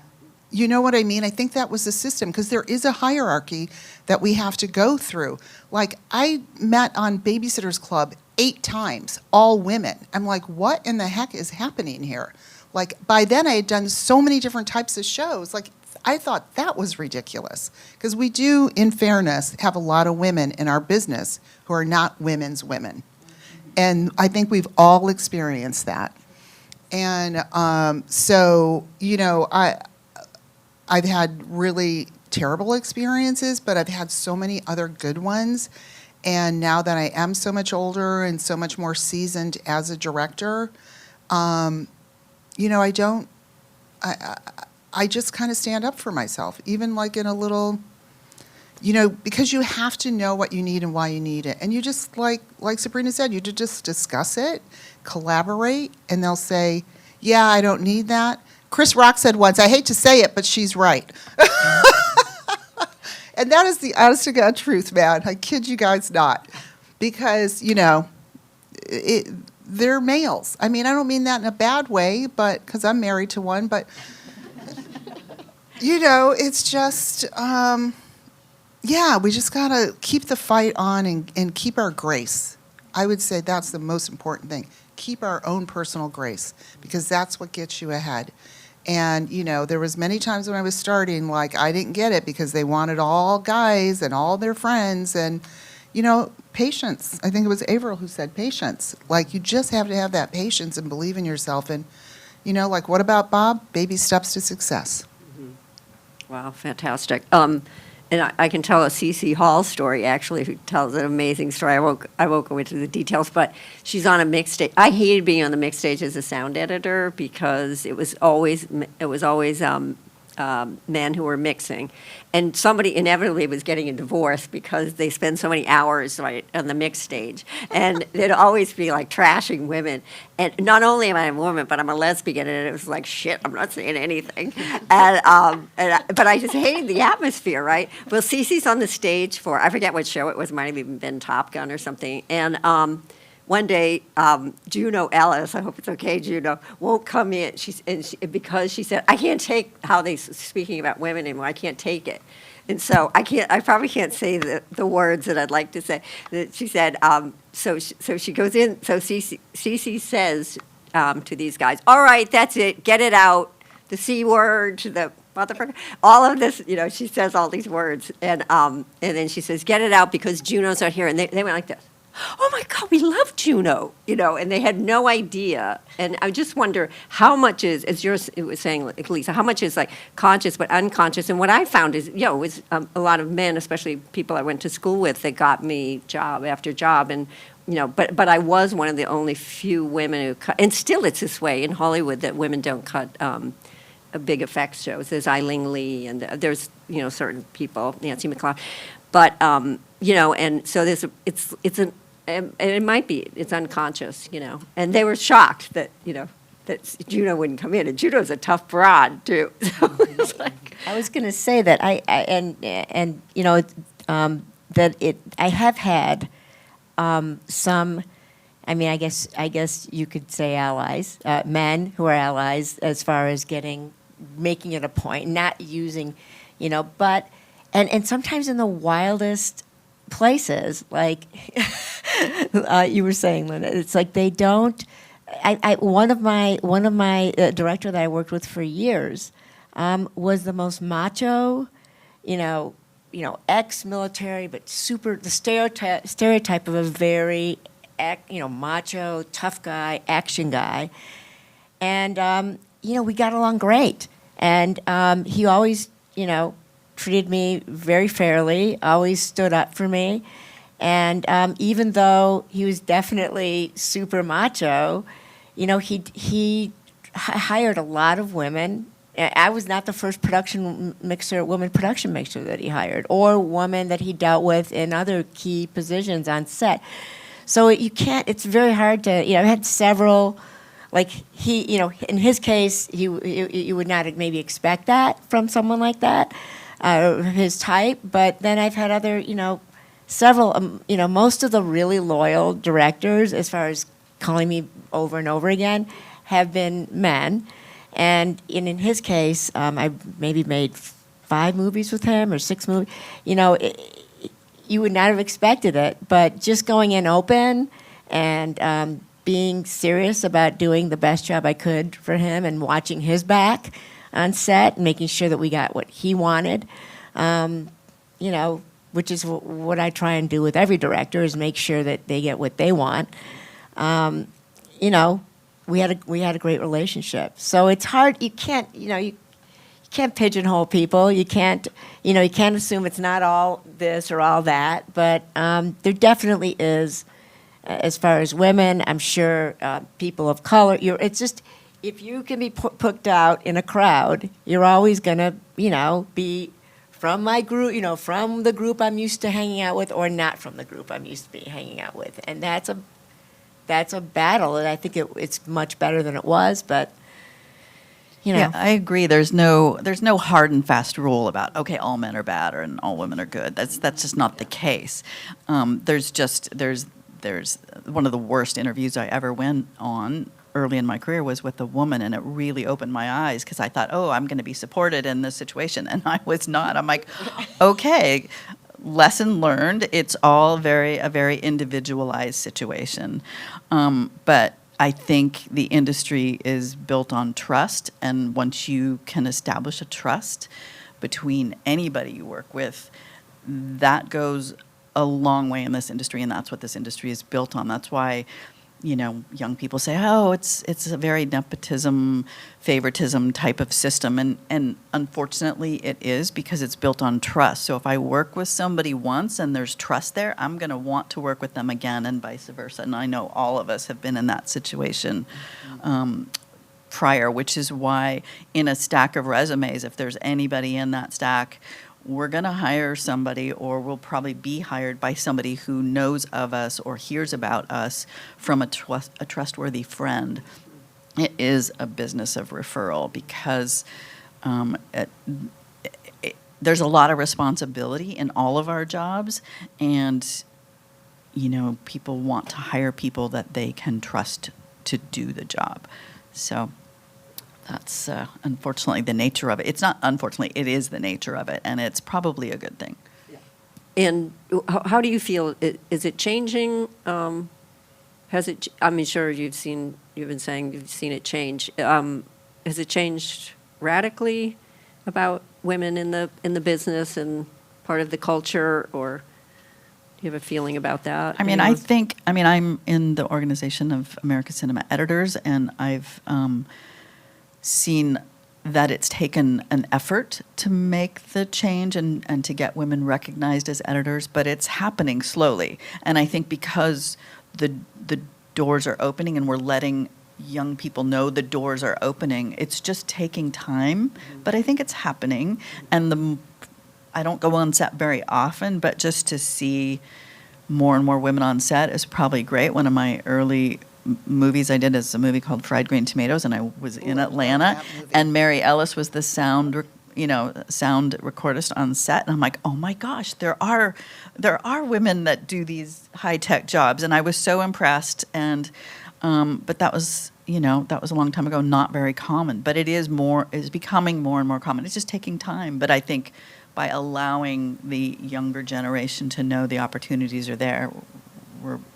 You know what I mean? I think that was the system, because there is a hierarchy that we have to go through. Like, I met on Babysitters Club 8 times, all women. I'm like, what in the heck is happening here? Like, by then I had done so many different types of shows. Like, I thought that was ridiculous. Because we do, in fairness, have a lot of women in our business who are not women's women. And I think we've all experienced that. And so, I've had really terrible experiences, but I've had so many other good ones. And now that I am so much older and so much more seasoned as a director, I just kind of stand up for myself, even like in a little, because you have to know what you need and why you need it. And you just, like Sabrina said, you just discuss it, collaborate, and they'll say, yeah, I don't need that. Chris Rock said once, I hate to say it, but she's right. And that is the honest to God truth, man. I kid you guys not. Because, they're males. I mean, I don't mean that in a bad way, but because I'm married to one, but, it's just, we just got to keep the fight on and keep our grace. I would say that's the most important thing. Keep our own personal grace, because that's what gets you ahead. And, there was many times when I was starting, like, I didn't get it because they wanted all guys and all their friends. And, patience. I think it was Averill who said patience. Like, you just have to have that patience and believe in yourself. And, like, what about Bob? Baby steps to success. Wow, fantastic. And I can tell a CC Hall story, actually, who tells an amazing story. I won't go into the details, but she's on a mixed stage. I hated being on the mixed stage as a sound editor because it was always men who were mixing. And somebody inevitably was getting a divorce because they spend so many hours right on the mix stage. And they'd always be like trashing women. And not only am I a woman, but I'm a lesbian, and it was like, shit, I'm not saying anything. But I just hated the atmosphere, right? Well, Cece's on the stage for, I forget what show it was, might have even been Top Gun or something. And one day, Juno Ellis, I hope it's okay, Juno, won't come in. Because she said, I can't take how they're speaking about women anymore. I can't take it. And so I probably can't say the words that I'd like to say. She said, so she goes in, so Cece says to these guys, all right, that's it, get it out, the C word, the motherfucker, all of this, she says all these words. And then she says, get it out because Juno's not here. And they went like this. oh my God, we love Juno, and they had no idea. And I just wonder how much is, as you're saying, like, Lisa, how much is like conscious but unconscious? And what I found is, it was a lot of men, especially people I went to school with, that got me job after job. And, but I was one of the only few women who cut, and still it's this way in Hollywood that women don't cut big effects shows. There's Eileen Lee, and there's, certain people, Nancy McLeod. But, and so and it might be, it's unconscious, And they were shocked that, that Juno wouldn't come in. And Juno's a tough broad, too. So it's like, I was going to say that I have had some. I mean, I guess you could say allies, men who are allies as far as making it a point, not using, but and sometimes in the wildest places, like you were saying, Linda, it's like they don't. One of my director that I worked with for years was the most macho, ex-military, but the stereotype of a very, macho, tough guy, action guy, and we got along great, and he always, treated me very fairly, always stood up for me. And even though he was definitely super macho, he hired a lot of women. I was not the first woman production mixer that he hired, or woman that he dealt with in other key positions on set. So it's very hard to, I had several, like in his case, you would not maybe expect that from someone like that. His type, but then I've had other, several, most of the really loyal directors, as far as calling me over and over again, have been men. And in his case, I maybe made 5 movies with him or 6 movies. You would not have expected it, but just going in open and being serious about doing the best job I could for him and watching his back on set and making sure that we got what he wanted, which is what I try and do with every director, is make sure that they get what they want. We had a great relationship. So it's hard. You can't, you can't pigeonhole people. You can't assume it's not all this or all that. But there definitely is, as far as women, I'm sure people of color. It's just, if you can be put out in a crowd, you're always going to, be from my group, from the group I'm used to hanging out with, or not from the group I'm used to be hanging out with. And that's a battle, and I think it's much better than it was, but, Yeah, I agree. There's no hard and fast rule about, okay, all men are bad and all women are good. That's just not the case. There's one of the worst interviews I ever went on early in my career was with a woman, and it really opened my eyes because I thought, oh, I'm going to be supported in this situation, and I was not. I'm like, okay, lesson learned. It's all a very individualized situation, but I think the industry is built on trust, and once you can establish a trust between anybody you work with, that goes a long way in this industry, and that's what this industry is built on. That's why, young people say, oh, it's a very nepotism, favoritism type of system. And unfortunately it is, because it's built on trust. So if I work with somebody once and there's trust there, I'm going to want to work with them again, and vice versa. And I know all of us have been in that situation prior, which is why in a stack of resumes, if there's anybody in that stack, we're going to hire somebody, or we'll probably be hired by somebody who knows of us or hears about us from a trustworthy friend. It is a business of referral, because there's a lot of responsibility in all of our jobs, and people want to hire people that they can trust to do the job. So that's unfortunately the nature of it. It's not unfortunately, it is the nature of it, and it's probably a good thing. And how do you feel? Is it changing? Has it? I'm sure you've been saying you've seen it change. Has it changed radically about women in the business and part of the culture, or You have a feeling about that? I mean, Anyone? I'm in the Organization of American Cinema Editors, and I've seen that it's taken an effort to make the change and to get women recognized as editors, but it's happening slowly. And I think because the doors are opening and we're letting young people know the doors are opening, it's just taking time, but I think it's happening. And I don't go on set very often, but just to see more and more women on set is probably great. One of my early movies I did is a movie called Fried Green Tomatoes, and I was in Atlanta, that movie. and Mary Ellis was the sound recordist on set, and I'm like, oh my gosh, there are women that do these high tech jobs, and I was so impressed. And but that was a long time ago, not very common, but it is becoming more and more common. It's just taking time, but I think by allowing the younger generation to know the opportunities are there,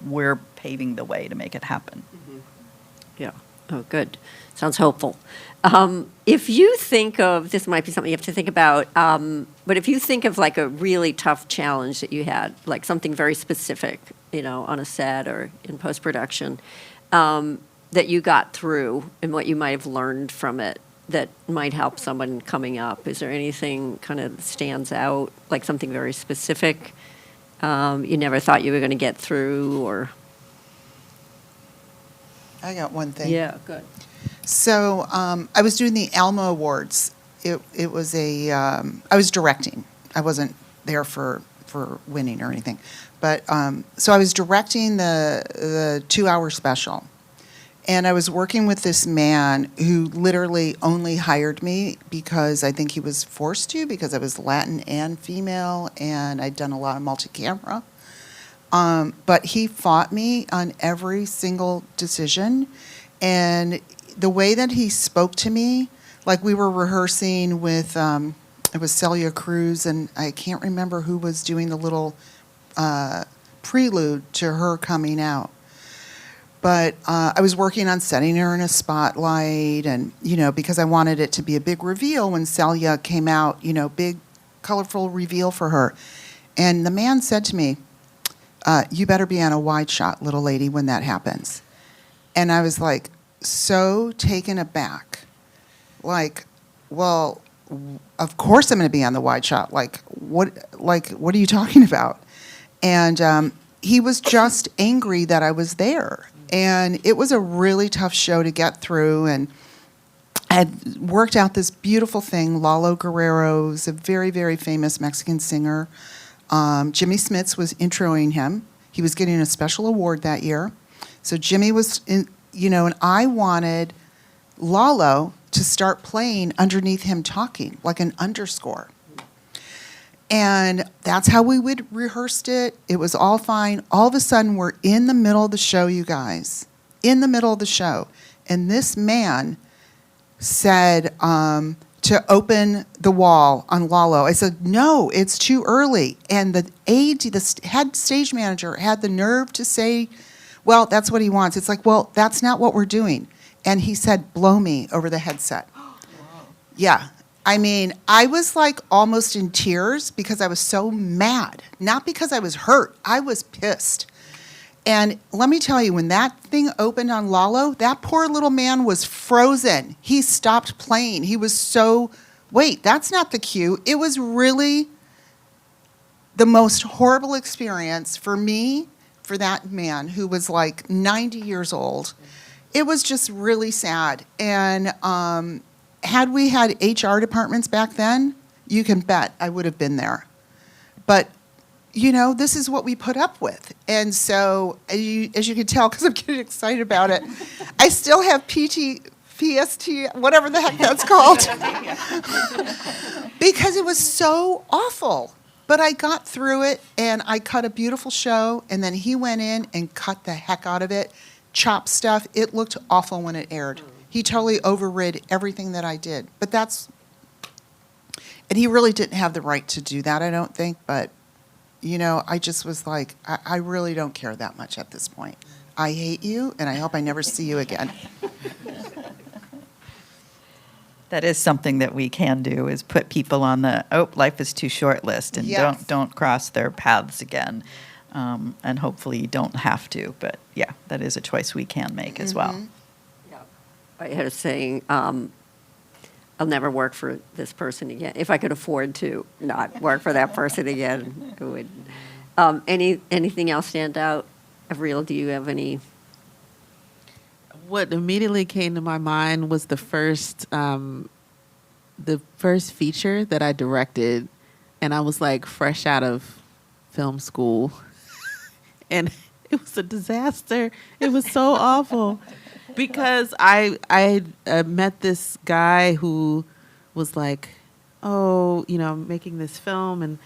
we're paving the way to make it happen. Yeah. Oh, good. Sounds hopeful. If you think of, this might be something you have to think about, but if you think of like a really tough challenge that you had, like something very specific, on a set or in post-production, that you got through and what you might have learned from it that might help someone coming up, is there anything kind of stands out, like something very specific you never thought you were going to get through, or? I got one thing. Yeah, good. So I was doing the Alma Awards. It was I was directing. I wasn't there for winning or anything. But so I was directing the 2-hour special. And I was working with this man who literally only hired me because I think he was forced to, because I was Latin and female, and I'd done a lot of multi-camera. But he fought me on every single decision. And the way that he spoke to me, like we were rehearsing with, it was Celia Cruz, and I can't remember who was doing the little prelude to her coming out. But I was working on setting her in a spotlight, and, because I wanted it to be a big reveal when Celia came out, big, colorful reveal for her. And the man said to me, you better be on a wide shot, little lady, when that happens. And I was like, so taken aback. Like, well, of course I'm going to be on the wide shot. What are you talking about? And he was just angry that I was there. And it was a really tough show to get through. And I had worked out this beautiful thing. Lalo Guerrero is a very, very famous Mexican singer. Jimmy Smits was introing him. He was getting a special award that year. So Jimmy was, and I wanted Lalo to start playing underneath him talking, like an underscore. And that's how we would rehearsed it. It was all fine. All of a sudden, we're in the middle of the show, you guys. In the middle of the show. And this man said to open the wall on Lalo. I said, no, it's too early. And the head stage manager had the nerve to say, well, that's what he wants. It's like, well, that's not what we're doing. And he said, blow me over the headset. Yeah. I mean, I was like almost in tears because I was so mad. Not because I was hurt. I was pissed. And let me tell you, when that thing opened on Lalo, that poor little man was frozen. He stopped playing. He was so, wait, that's not the cue. It was really the most horrible experience for me, for that man who was like 90 years old. It was just really sad. And had we had HR departments back then, you can bet I would have been there. But, this is what we put up with. And so, as you can tell, because I'm getting excited about it, I still have PST, whatever the heck that's called. Because it was so awful. But I got through it, and I cut a beautiful show, and then he went in and cut the heck out of it, chopped stuff. It looked awful when it aired. He totally overrid everything that I did. But and he really didn't have the right to do that, I don't think. But, I just was like, I really don't care that much at this point. I hate you, and I hope I never see you again. That is something that we can do, is put people on the life is too short list, and Yes. don't cross their paths again. And hopefully you don't have to, but yeah, that is a choice we can make as well. I had a saying, I'll never work for this person again. If I could afford to not work for that person again, it would. Anything else stand out? Avril, do you have any? What immediately came to my mind was the first feature that I directed, and I was like fresh out of film school, and it was a disaster. It was so awful because I met this guy who was like, oh, I'm making this film and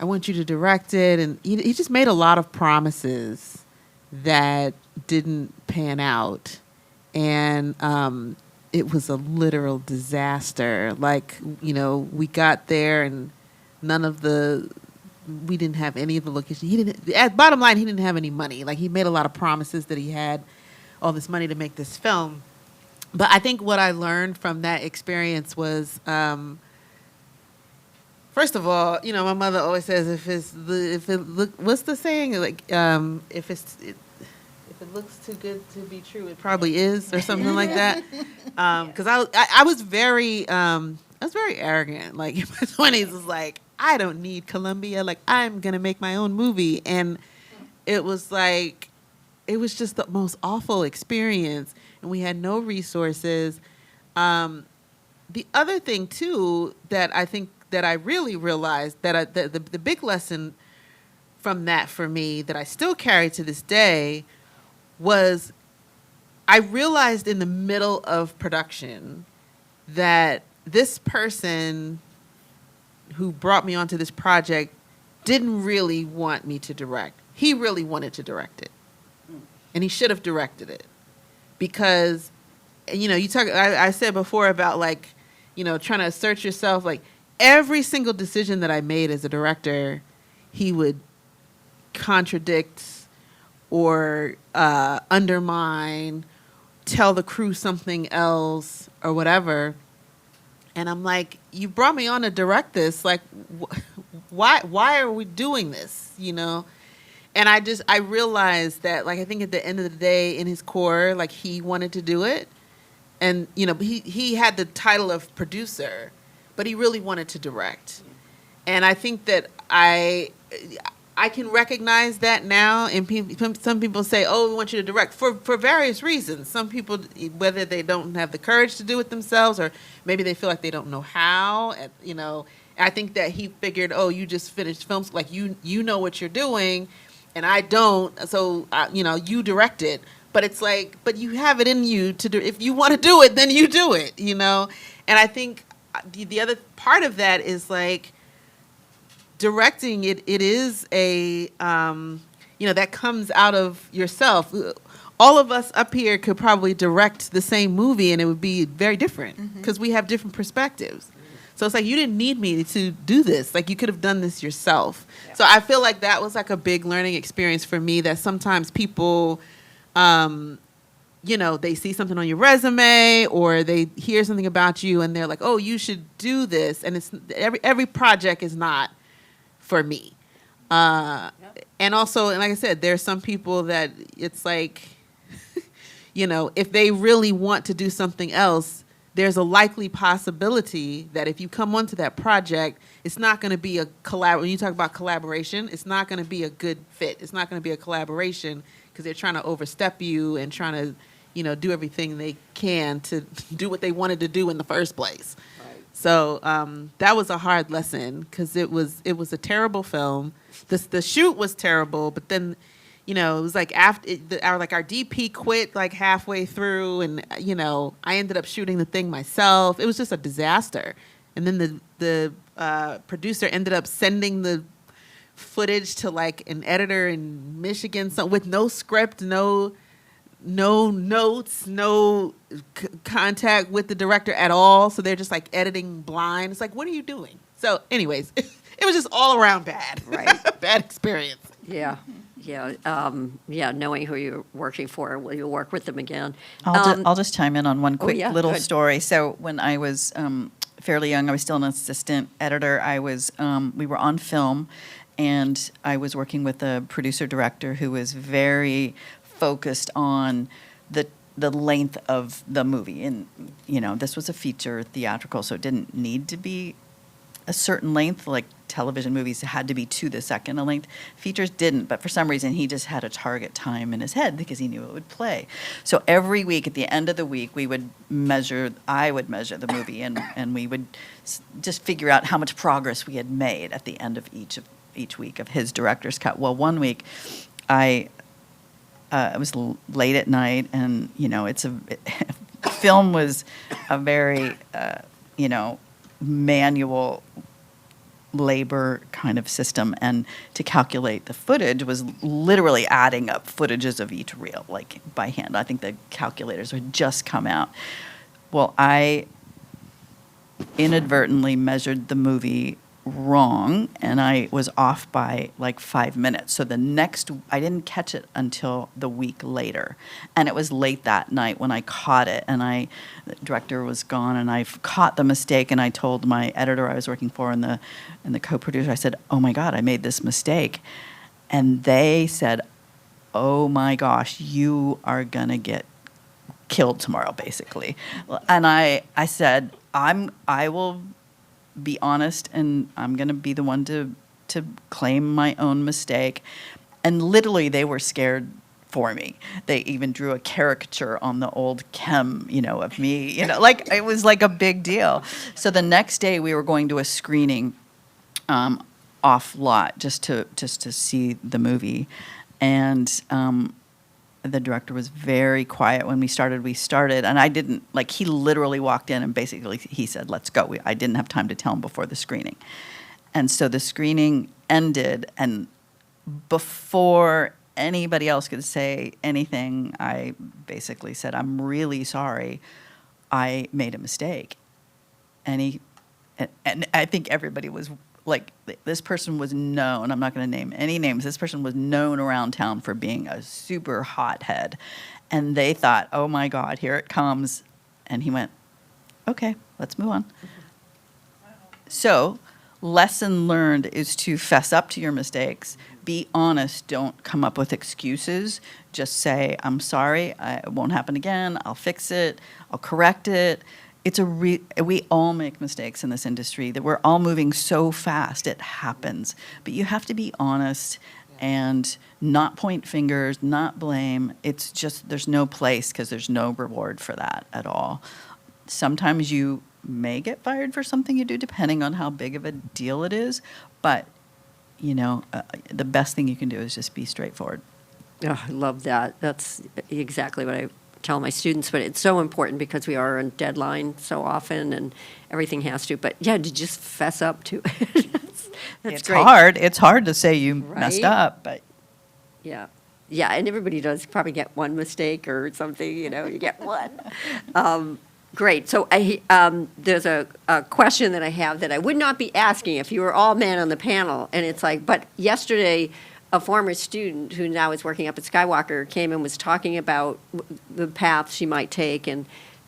I want you to direct it, and he just made a lot of promises that didn't pan out, and it was a literal disaster. Like, we got there and we didn't have any of the location. Bottom line, he didn't have any money. Like, he made a lot of promises that he had all this money to make this film. But I think what I learned from that experience was, first of all, my mother always says, what's the saying? Like, if it looks too good to be true, it probably is, or something like that. Because I was very arrogant. Like, in my 20s, was like, I don't need Columbia. Like, I'm gonna make my own movie, and it was like, it was just the most awful experience, and we had no resources. The other thing too that I think that I really realized that the big lesson from that for me that I still carry to this day was I realized in the middle of production that this person who brought me onto this project didn't really want me to direct. He really wanted to direct it. And he should have directed it. Because, I said before about like, trying to assert yourself, like every single decision that I made as a director, he would contradict or undermine, tell the crew something else or whatever. And I'm like, you brought me on to direct this. Like, why are we doing this? And I realized that, like, I think at the end of the day, in his core, like, he wanted to do it. And, he had the title of producer, but he really wanted to direct. And I think that I can recognize that now. And some people say, oh, we want you to direct for various reasons. Some people, whether they don't have the courage to do it themselves, or maybe they feel like they don't know how, I think that he figured, oh, you just finished film school, like you know what you're doing, and I don't, so you direct it. But it's like, but you have it in you to do. If you want to do it, then you do it. And I think the other part of that is like directing. It is a that comes out of yourself. All of us up here could probably direct the same movie, and it would be very different because we have different perspectives. So it's like, you didn't need me to do this. Like, you could have done this yourself. Yeah. So I feel like that was like a big learning experience for me, that sometimes people, they see something on your resume or they hear something about you and they're like, oh, you should do this. And it's every project is not for me. And also, and like I said, there's some people that it's like, if they really want to do something else, there's a likely possibility that if you come onto that project, it's not going to be a when you talk about collaboration, it's not going to be a good fit. It's not going to be a collaboration because they're trying to overstep you and trying to, do everything they can to do what they wanted to do in the first place. Right. So that was a hard lesson because it was a terrible film. The shoot was terrible, but then, it was like after our DP quit like halfway through, and I ended up shooting the thing myself. It was just a disaster. And then the producer ended up sending the footage to like an editor in Michigan, so with no script, no notes, no contact with the director at all. So they're just like editing blind. It's like, what are you doing? So, anyways, it was just all around bad. Right, bad experience. Yeah. Knowing who you're working for, will you work with them again? I'll just chime in on one quick little good. story. So when I was fairly young, I was still an assistant editor. We were on film, and I was working with a producer director who was very focused on the length of the movie. And, this was a feature theatrical, so it didn't need to be a certain length, like television movies had to be to the second a length. Features didn't, but for some reason he just had a target time in his head because he knew it would play. So every week, at the end of the week, I would measure the movie, and we would just figure out how much progress we had made at the end of each week of his director's cut. Well, one week, it was late at night, and film was a very manual labor kind of system, and to calculate the footage was literally adding up footages of each reel, like by hand. I think the calculators had just come out. Well, I inadvertently measured the movie wrong, and I was off by like 5 minutes. So I didn't catch it until the week later. And it was late that night when I caught it, and the director was gone, and I caught the mistake, and I told my editor I was working for and the co-producer, I said, "Oh my God, I made this mistake." And they said, "Oh my gosh, you are gonna get killed tomorrow," basically. And I said, I will be honest, and I'm going to be the one to claim my own mistake. And literally, they were scared for me. They even drew a caricature on the old chem, of me, like it was like a big deal. So the next day, we were going to a screening off lot just to see the movie, and the director was very quiet when we started, and I didn't, he literally walked in and basically he said, "Let's go." I didn't have time to tell him before the screening. And so the screening ended, and before anybody else could say anything, I basically said, "I'm really sorry, I made a mistake." And I think everybody was like, this person was known, I'm not going to name any names, this person was known around town for being a super hothead. And they thought, "Oh my God, here it comes." And he went, "Okay, let's move on." So, lesson learned is to fess up to your mistakes, be honest, don't come up with excuses, just say, "I'm sorry, it won't happen again, I'll fix it, I'll correct it." We all make mistakes in this industry, that we're all moving so fast, it happens. But you have to be honest and not point fingers, not blame. It's just, there's no place, because there's no reward for that at all. Sometimes you may get fired for something you do, depending on how big of a deal it is. But, the best thing you can do is just be straightforward. Oh, I love that. That's exactly what I tell my students, but it's so important because we are on deadline so often, and everything has to. But yeah, to just fess up to it. That's It's great. hard. It's hard to say you messed Right? up, but Yeah. Yeah, and everybody does probably get one mistake or something, you get one. Great. So there's a question that I have that I would not be asking if you were all men on the panel. And it's like, but yesterday, a former student who now is working up at Skywalker came and was talking about the path she might take. And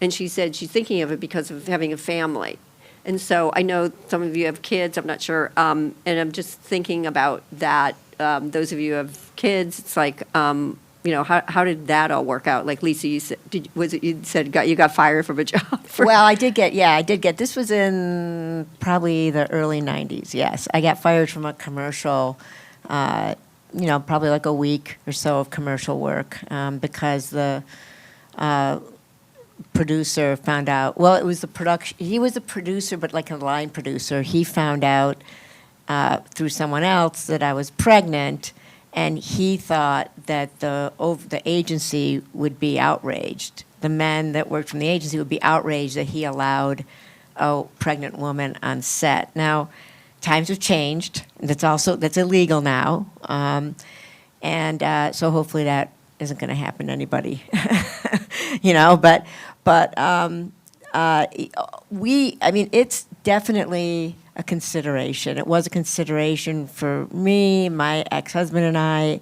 she said she's thinking of it because of having a family. And so I know some of you have kids, I'm not sure. And I'm just thinking about that. Those of you who have kids, it's like, how did that all work out? Like, Lisa, you said, you got fired from a job? Well, I did get, this was in probably the early 90s, yes. I got fired from a commercial, probably like a week or so of commercial work because the producer found out, well, it was the production, he was a producer, but like a line producer. He found out through someone else that I was pregnant, and he thought that the agency would be outraged. The men that worked from the agency would be outraged that he allowed a pregnant woman on set. Now, times have changed. That's illegal now, and so hopefully that isn't going to happen to anybody, it's definitely a consideration. It was a consideration for me, my ex-husband and I.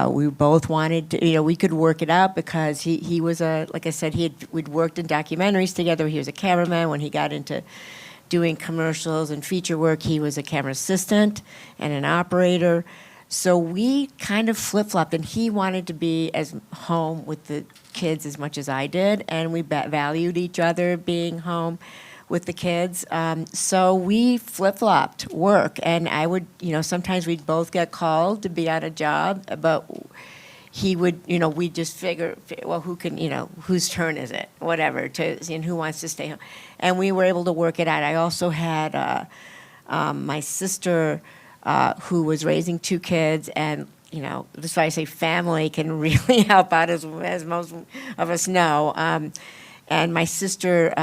We both wanted to, we could work it out because he was like I said, we'd worked in documentaries together. He was a cameraman when he got into doing commercials and feature work. He was a camera assistant and an operator. So we kind of flip-flopped, and he wanted to be as home with the kids as much as I did, and we valued each other being home with the kids. So we flip-flopped work, and I would, sometimes we'd both get called to be on a job, but he would, we'd just figure, well, who can, whose turn is it, whatever, and who wants to stay home. And we were able to work it out. I also had my sister who was raising 2 kids, and that's why I say family can really help out, as most of us know. And my sister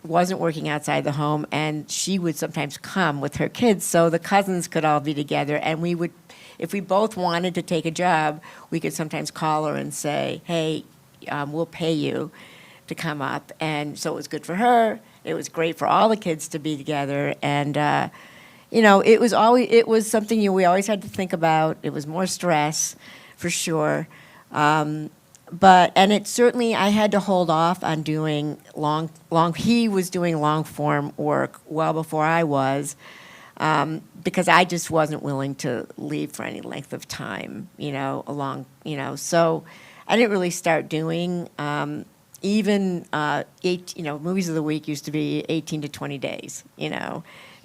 wasn't working outside the home, and she would sometimes come with her kids, so the cousins could all be together. And we would, if we both wanted to take a job, we could sometimes call her and say, "Hey, we'll pay you to come up." And so it was good for her. It was great for all the kids to be together, and it was something we always had to think about. It was more stress, for sure. And it certainly, I had to hold off on doing he was doing long form work well before I was, because I just wasn't willing to leave for any length of time, so I didn't really start doing, even, movies of the week used to be 18 to 20 days,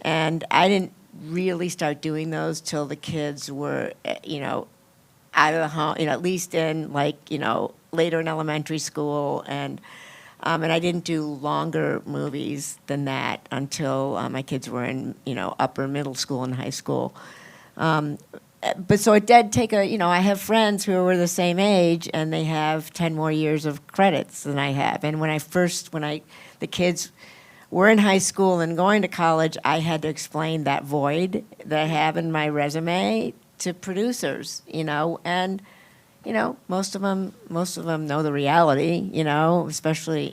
and I didn't really start doing those till the kids were, out of the home, at least in later in elementary school, and I didn't do longer movies than that until my kids were in upper middle school and high school. But so it did take I have friends who were the same age, and they have 10 more years of credits than I have. And when the kids were in high school and going to college, I had to explain that void that I have in my resume to producers, and most of them know the reality, especially,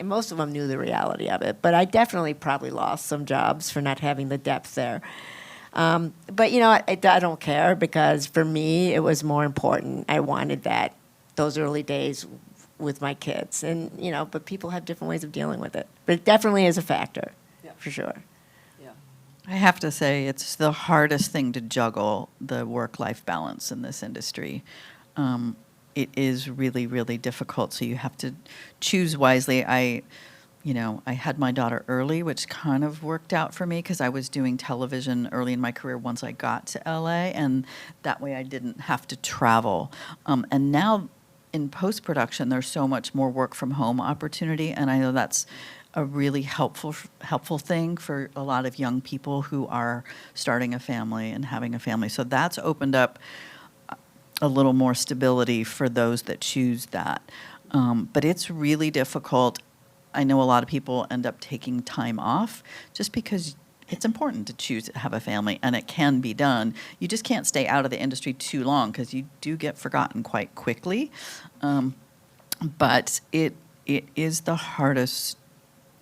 most of them knew the reality of it, but I definitely probably lost some jobs for not having the depth there. But I don't care, because for me it was more important. I wanted those early days with my kids, and but people have different ways of dealing with it. But it definitely is a factor, for sure. I have to say, it's the hardest thing to juggle, the work-life balance in this industry. It is really, really difficult, so you have to choose wisely. I had my daughter early, which kind of worked out for me, because I was doing television early in my career once I got to LA, and that way I didn't have to travel. And now in post-production, there's so much more work-from-home opportunity, and I know that's a really helpful thing for a lot of young people who are starting a family and having a family. So that's opened up a little more stability for those that choose that. But it's really difficult. I know a lot of people end up taking time off just because it's important to choose to have a family, and it can be done. You just can't stay out of the industry too long, because you do get forgotten quite quickly. But it is the hardest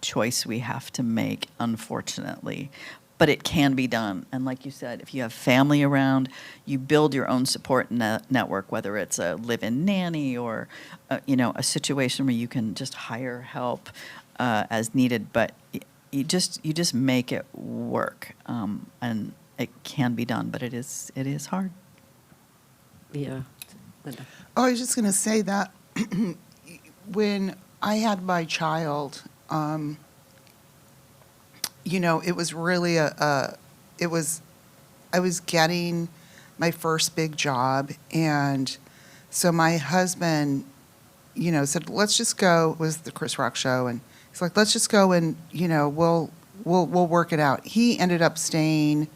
choice we have to make, unfortunately. But it can be done. And like you said, if you have family around, you build your own support network, whether it's a live-in nanny or a situation where you can just hire help as needed. But you just make it work, and it can be done. But it is hard. Yeah. Linda. Oh, I was just going to say that when I had my child, it was really I was getting my first big job, and so my husband, said, "Let's just go." It was the Chris Rock show, and he's like, "Let's just go and we'll work it out." He ended up staying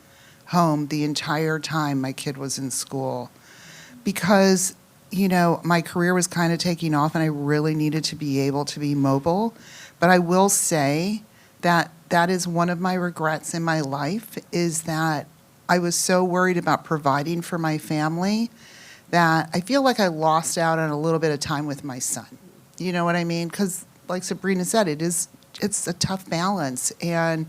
home the entire time my kid was in school, because my career was kind of taking off, and I really needed to be able to be mobile. But I will say that is one of my regrets in my life, is that I was so worried about providing for my family that I feel like I lost out on a little bit of time with my son. You know what I mean? Because like Sabrina said, it's a tough balance. And,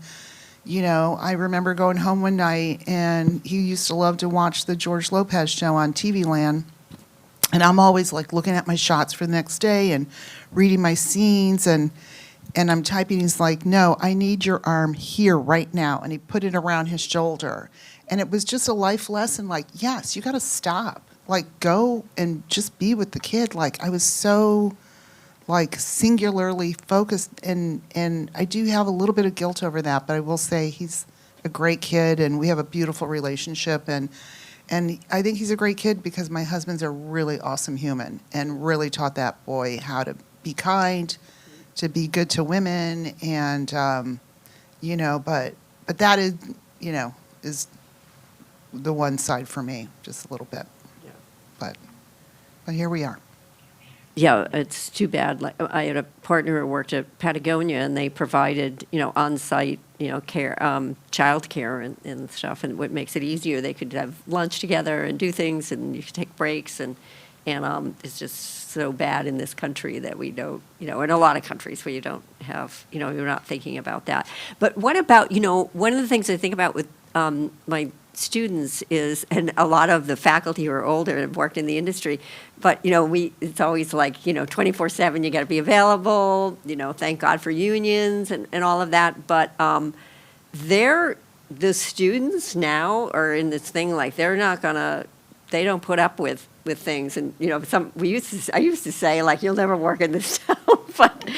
I remember going home one night, and he used to love to watch the George Lopez show on TV Land. And I'm always like looking at my shots for the next day and reading my scenes, and and I'm typing. He's like, no, I need your arm here right now. And he put it around his shoulder. And it was just a life lesson, like, yes, you got to stop. Like, go and just be with the kid. Like, I was so, like, singularly focused. And I do have a little bit of guilt over that, but I will say he's a great kid, and we have a beautiful relationship. And I think he's a great kid because my husband's a really awesome human and really taught that boy how to be kind, to be good to women, and but that is, is the one side for me, just a little bit. But here we are. Yeah, it's too bad. Like, I had a partner who worked at Patagonia, and they provided, on-site, care, childcare and stuff. And what makes it easier, they could have lunch together and do things, and you could take breaks. And it's just so bad in this country that we don't, in a lot of countries where you don't have, you're not thinking about that. But what about, one of the things I think about with my students is, and a lot of the faculty who are older and have worked in the industry, but, it's always like, 24/7, you got to be available, thank God for unions and all of that. But the students now are in this thing, like, they don't put up with things. And, I used to say, like, you'll never work in this town. But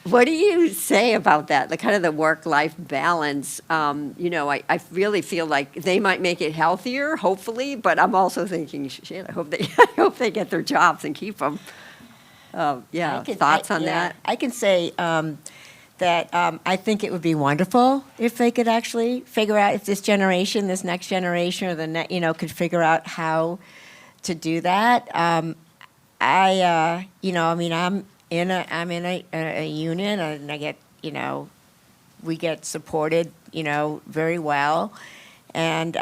what do you say about that, the kind of the work-life balance? I really feel like they might make it healthier, hopefully, but I'm also thinking, shit, I hope they get their jobs and keep them. Thoughts on that? I can say that I think it would be wonderful if they could actually figure out, if this next generation, or could figure out how to do that. I'm in a union, and I get, we get supported, very well. And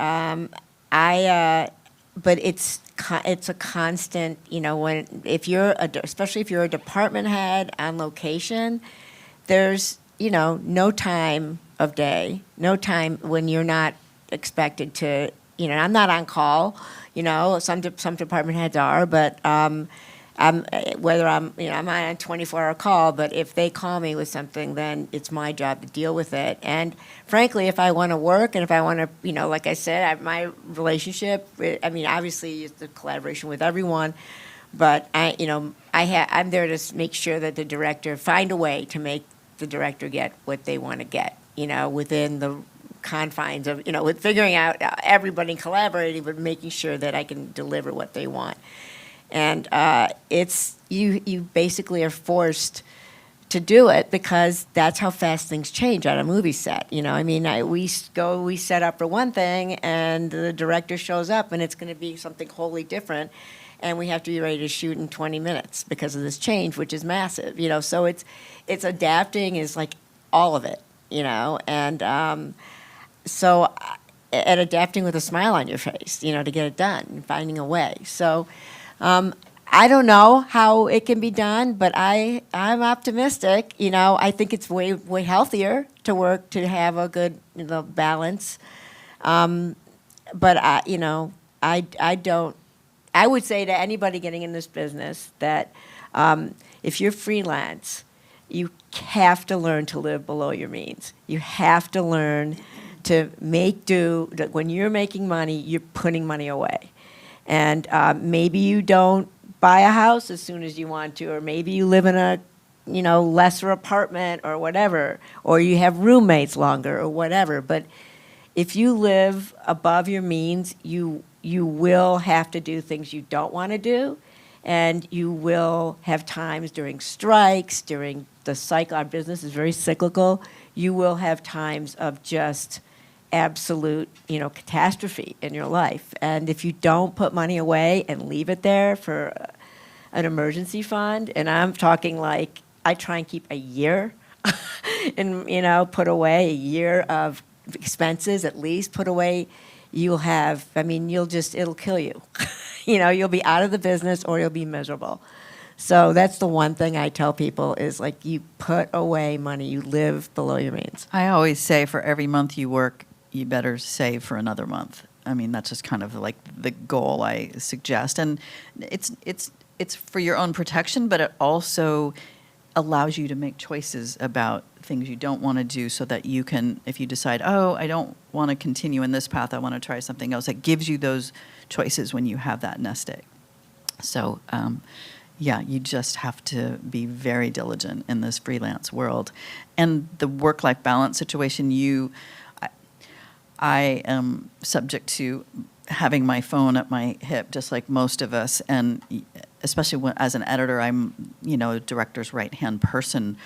but it's a constant, especially if you're a department head on location, there's, no time of day, no time when you're not expected to, I'm not on call, some department heads are, but I'm on a 24-hour call, but if they call me with something, then it's my job to deal with it. And frankly, if I want to work, and if I want to, like I said, my relationship, obviously it's the collaboration with everyone, but I'm there to make sure that the director, find a way to make the director get what they want to get, within the confines of, with figuring out everybody collaborating, but making sure that I can deliver what they want. And it's you basically are forced to do it because that's how fast things change on a movie set. We set up for one thing, and the director shows up, and it's going to be something wholly different, and we have to be ready to shoot in 20 minutes because of this change, which is massive. So it's adapting is like all of it. And so. And adapting with a smile on your face, to get it done, and finding a way. So. I don't know how it can be done, but I'm optimistic. I think it's way healthier to work, to have a good balance. But I don't. I would say to anybody getting in this business that if you're freelance, you have to learn to live below your means. You have to learn to make do. That when you're making money, you're putting money away. And maybe you don't buy a house as soon as you want to, or maybe you live in a, lesser apartment or whatever, or you have roommates longer or whatever. But if you live above your means, you will have to do things you don't want to do, and you will have times during strikes, during the cycle. Our business is very cyclical. You will have times of just absolute, catastrophe in your life. And if you don't put money away and leave it there for an emergency fund, and I'm talking like I try and keep a year and, put away a year of expenses, at least put away, you'll have, it'll kill you. You'll be out of the business or you'll be miserable. So that's the one thing I tell people is like you put away money, you live below your means. I always say for every month you work, you better save for another month. That's just kind of like the goal I suggest. And it's for your own protection, but it also allows you to make choices about things you don't want to do so that you can, if you decide, oh, I don't want to continue in this path, I want to try something else, it gives you those choices when you have that nest egg. So, yeah, you just have to be very diligent in this freelance world. And the work-life balance situation, I am subject to having my phone at my hip, just like most of us, and especially as an editor, I'm, a director's right-hand person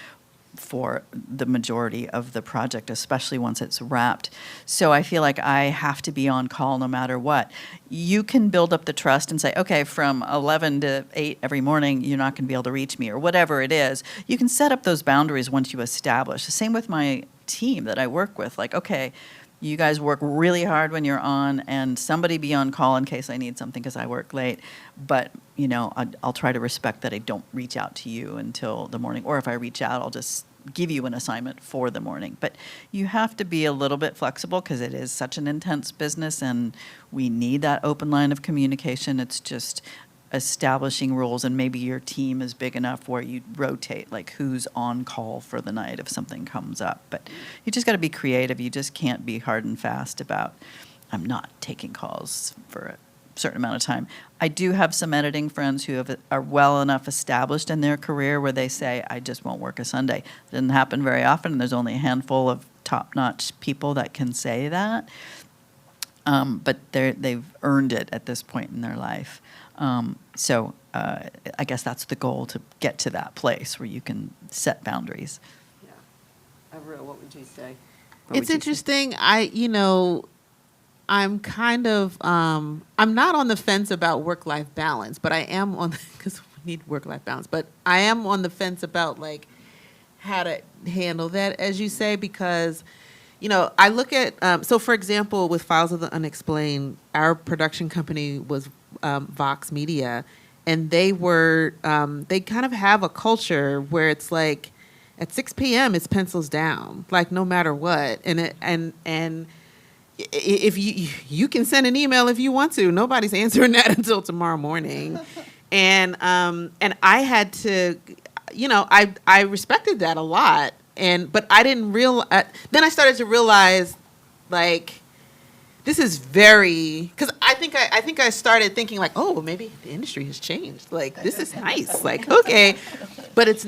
for the majority of the project, especially once it's wrapped. So I feel like I have to be on call no matter what. You can build up the trust and say, okay, from 11 to 8 every morning, you're not going to be able to reach me, or whatever it is. You can set up those boundaries once you establish. The same with my team that I work with. Like, okay, you guys work really hard when you're on, and somebody be on call in case I need something because I work late. But, I'll try to respect that I don't reach out to you until the morning. Or if I reach out, I'll just give you an assignment for the morning. But you have to be a little bit flexible because it is such an intense business, and we need that open line of communication. It's just establishing rules, and maybe your team is big enough where you rotate, like who's on call for the night if something comes up. But you just got to be creative. You just can't be hard and fast about, I'm not taking calls for a certain amount of time. I do have some editing friends who are well enough established in their career where they say, I just won't work a Sunday. It doesn't happen very often, and there's only a handful of top-notch people that can say that. But they've earned it at this point in their life. So I guess that's the goal, to get to that place where you can set boundaries. Yeah. Avril, what would you say? It's interesting. I'm kind of, I'm not on the fence about work-life balance, but I am on, because we need work-life balance, but I am on the fence about like how to handle that, as you say, because, I look at, so for example, with Files of the Unexplained, our production company was Vox Media, and they kind of have a culture where it's like at 6 p.m. it's pencils down, like no matter what. And if you can send an email if you want to, nobody's answering that until tomorrow morning. And I had to, I respected that a lot. But I didn't realize, then I started to realize, like, this is very, because I think I started thinking like, oh, well, maybe the industry has changed. Like, this is nice. Like, okay. But it's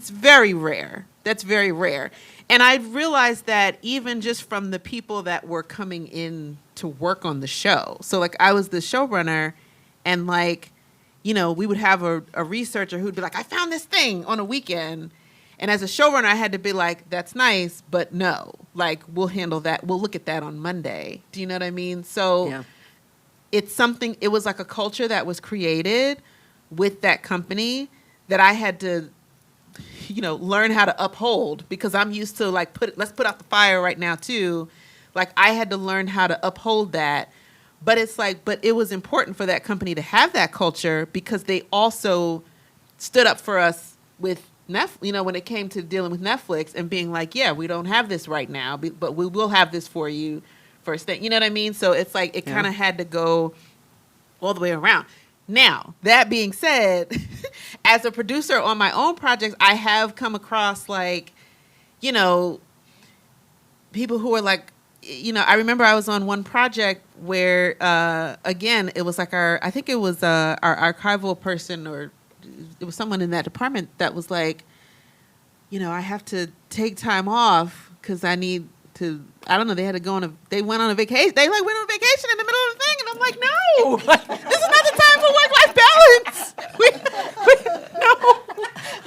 very rare. That's very rare. And I realized that even just from the people that were coming in to work on the show. So like I was the showrunner, and like, we would have a researcher who'd be like, I found this thing on a weekend. And as a showrunner, I had to be like, that's nice, but no, like, we'll handle that. We'll look at that on Monday. Do you know what I mean? So Yeah. It's something, it was like a culture that was created with that company that I had to, learn how to uphold, because I'm used to like, let's put out the fire right now too. Like, I had to learn how to uphold that. But it's like, but it was important for that company to have that culture because they also stood up for us with Netflix, when it came to dealing with Netflix and being like, yeah, we don't have this right now, but we will have this for you first thing. You know what I mean? So it's like, it kind of had to go all the way around. Now, that being said, as a producer on my own projects, I have come across like, people who are like, I remember I was on one project where, again, it was like our archival person, or it was someone in that department that was like, I have to take time off because I need to, I don't know, they went on a vacation. They like went on vacation in the middle of the thing. And I'm like, no, this is not the time for work-life balance.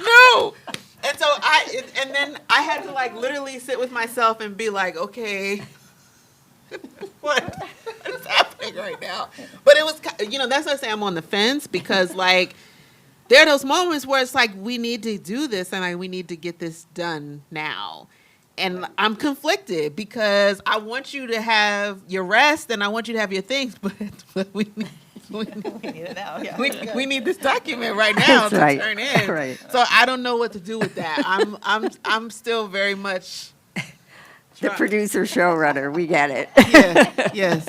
No. And so and then I had to like literally sit with myself and be like, okay, what is happening right now? But it was, that's why I say I'm on the fence, because like, there are those moments where it's like, we need to do this and like, we need to get this done now. And I'm conflicted because I want you to have your rest and I want you to have your things, but we need it now. Yeah. We need this document right now to turn in. Right. So I don't know what to do with that. I'm still very much The producer showrunner, we get it. Yeah, yes.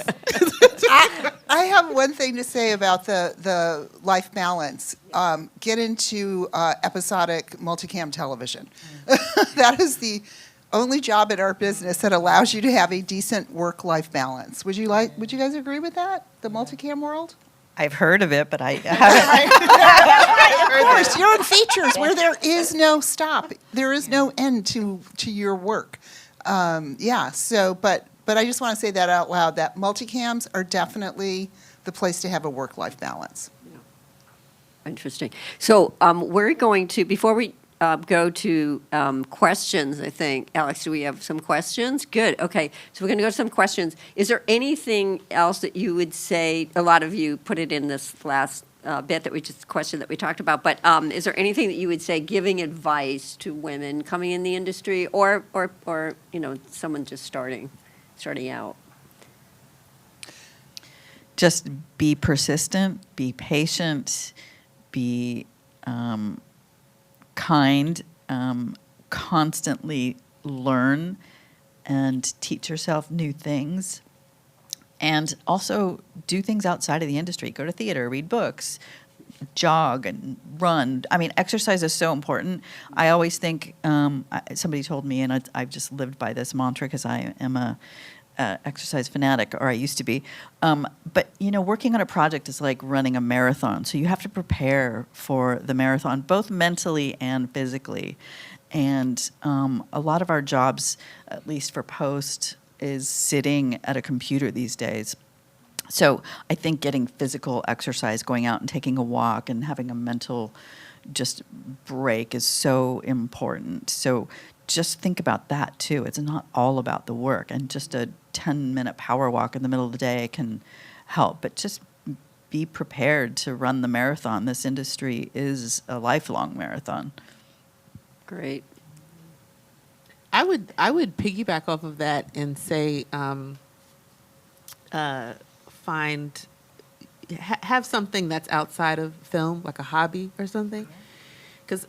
I have one thing to say about the life balance. Get into episodic multicam television. That is the only job in our business that allows you to have a decent work-life balance. Would you guys agree with that? The multicam world? I've heard of it, but I haven't. Of course, you're in features where there is no stop. There is no end to your work. Yeah. So, but I just want to say that out loud. That multicams are definitely the place to have a work-life balance. Interesting. So we're going to, before we go to questions, I think, Alex, do we have some questions? Good, okay. So we're going to go to some questions. Is there anything else that you would say, a lot of you put it in this last question that we talked about, but is there anything that you would say giving advice to women coming in the industry or someone just starting out? Just be persistent, be patient, be kind, constantly learn and teach yourself new things. And also do things outside of the industry. Go to theater, read books, jog and run. I mean, exercise is so important. I always think, somebody told me, and I've just lived by this mantra because I am a exercise fanatic, or I used to be. But, working on a project is like running a marathon. So you have to prepare for the marathon, both mentally and physically. And a lot of our jobs, at least for post, is sitting at a computer these days. So I think getting physical exercise, going out and taking a walk and having a mental just break is so important. So just think about that too. It's not all about the work, and just a 10-minute power walk in the middle of the day can help. But just be prepared to run the marathon. This industry is a lifelong marathon. Great. I would piggyback off of that and say, have something that's outside of film, like a hobby or something, because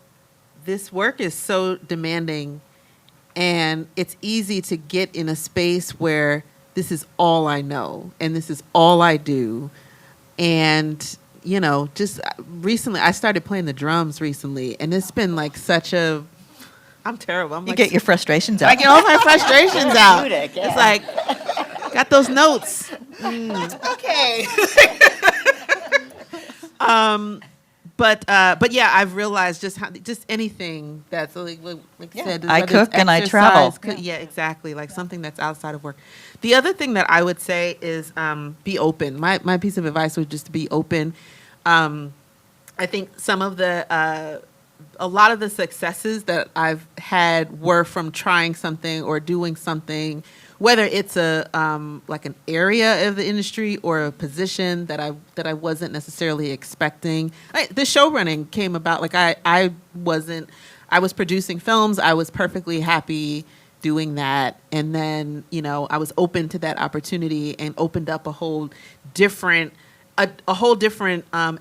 this work is so demanding, and it's easy to get in a space where this is all I know and this is all I do, and just recently I started playing the drums recently, and it's been like such a I'm terrible. You get your frustrations out. I get all my frustrations out. Therapeutic, yeah. It's like, got those notes. Okay. But yeah, I've realized just anything that's like you said. I whether cook it's and I exercise, travel. Yeah, exactly. Like something that's outside of work. The other thing that I would say is be open. My piece of advice would just be open. I think some of a lot of the successes that I've had were from trying something or doing something, whether it's like an area of the industry or a position that I wasn't necessarily expecting. The show running came about, like I was producing films. I was perfectly happy doing that. And then, I was open to that opportunity and opened up a whole different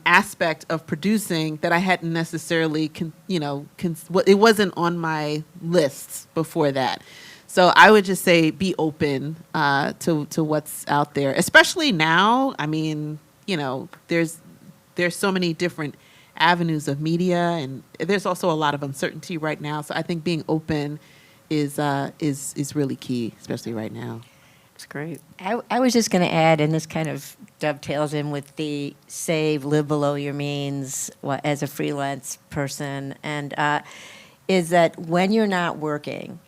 aspect of producing that I hadn't necessarily, it wasn't on my lists before that. So I would just say be open to what's out there, especially now. I mean, there's so many different avenues of media, and there's also a lot of uncertainty right now. So I think being open is really key, especially right now. It's great. I was just going to add, and this kind of dovetails in with the save, live below your means as a freelance person, and is that when you're not working,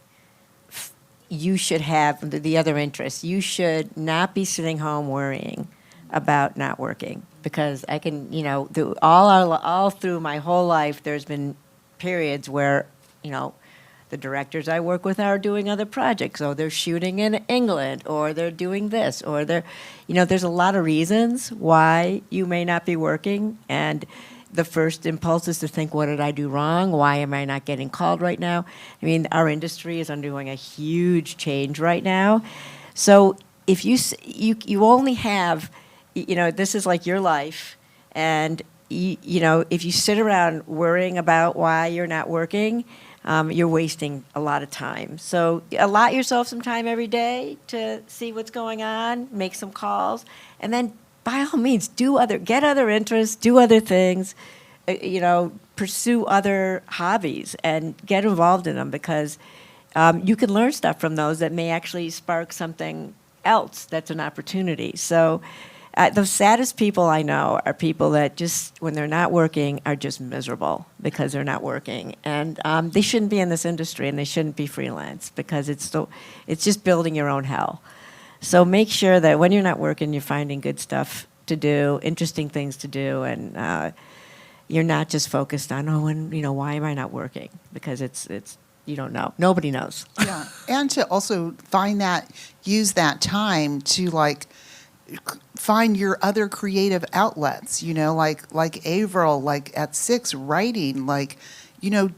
you should have the other interests. You should not be sitting home worrying about not working, because I can, all through my whole life, there's been periods where, the directors I work with are doing other projects, or they're shooting in England, or they're doing this, or there's a lot of reasons why you may not be working. And the first impulse is to think, what did I do wrong? Why am I not getting called right now? I mean, our industry is undergoing a huge change right now. So if you only have, this is like your life, and if you sit around worrying about why you're not working, you're wasting a lot of time. So allot yourself some time every day to see what's going on, make some calls, and then by all means, get other interests, do other things, pursue other hobbies and get involved in them, because you can learn stuff from those that may actually spark something else that's an opportunity. So the saddest people I know are people that just, when they're not working, are just miserable because they're not working. And they shouldn't be in this industry, and they shouldn't be freelance, because it's just building your own hell. So make sure that when you're not working, you're finding good stuff to do, interesting things to do, and you're not just focused on, why am I not working? Because it's you don't know. Nobody knows. Yeah, and to also use that time to find your other creative outlets, like Avril, like at 6, writing,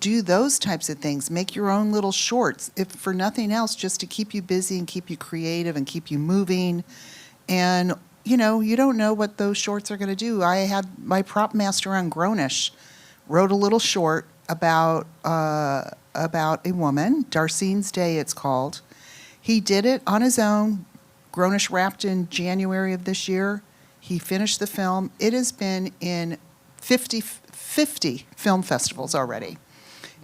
do those types of things. Make your own little shorts, if for nothing else, just to keep you busy and keep you creative and keep you moving. And, you don't know what those shorts are going to do. I had my prop master on Grownish wrote a little short about a woman, Darcene's Day it's called. He did it on his own. Grownish wrapped in January of this year. He finished the film. It has been in 50 film festivals already.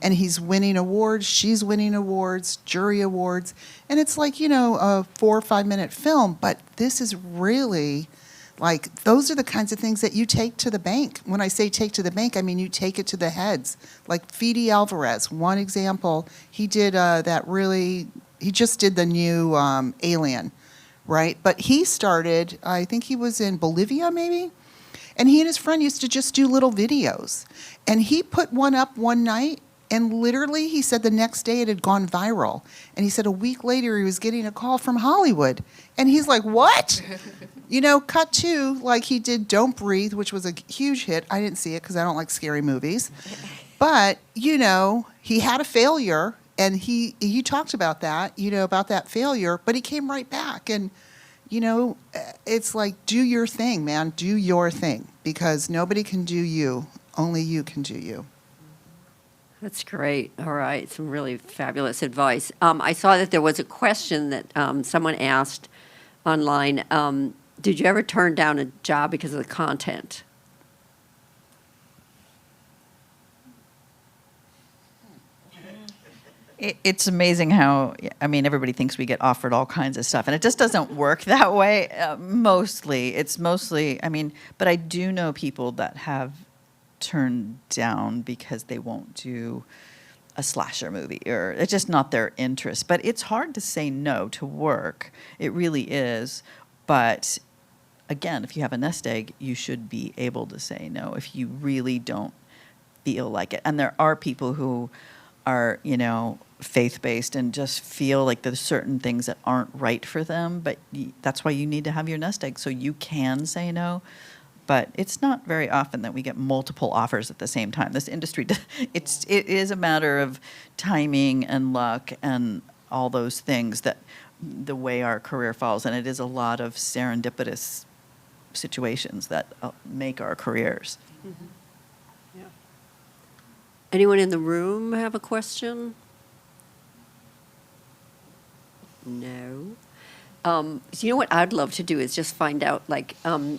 And he's winning awards, she's winning awards, jury awards. And it's a 4 or 5 minute film, but this is really those are the kinds of things that you take to the bank. When I say take to the bank, I mean you take it to the heads. Like Fede Alvarez, one example, he did he just did the new Alien, right? But he started, I think he was in Bolivia maybe, and he and his friend used to just do little videos. And he put one up one night, and literally he said the next day it had gone viral. And he said a week later he was getting a call from Hollywood. And he's like, what? Cut to, he did Don't Breathe, which was a huge hit. I didn't see it because I don't like scary movies. But, he had a failure, and he talked about that, about that failure, but he came right back. And, it's do your thing, man. Do your thing, because nobody can do you. Only you can do you. That's great. All right, some really fabulous advice. I saw that there was a question that someone asked online. Did you ever turn down a job because of the content? It's amazing how, everybody thinks we get offered all kinds of stuff, and it just doesn't work that way. It's mostly, but I do know people that have turned down because they won't do a slasher movie, or it's just not their interest. But it's hard to say no to work. It really is. But again, if you have a nest egg, you should be able to say no if you really don't feel like it. And there are people who are, faith-based and just feel like there's certain things that aren't right for them, but that's why you need to have your nest egg, so you can say no. But it's not very often that we get multiple offers at the same time. This industry, it is a matter of timing and luck and all those things, that the way our career falls, and it is a lot of serendipitous situations that make our careers. Mm-hmm. Yeah. Anyone in the room have a question? No. So you know what I'd love to do is just find out,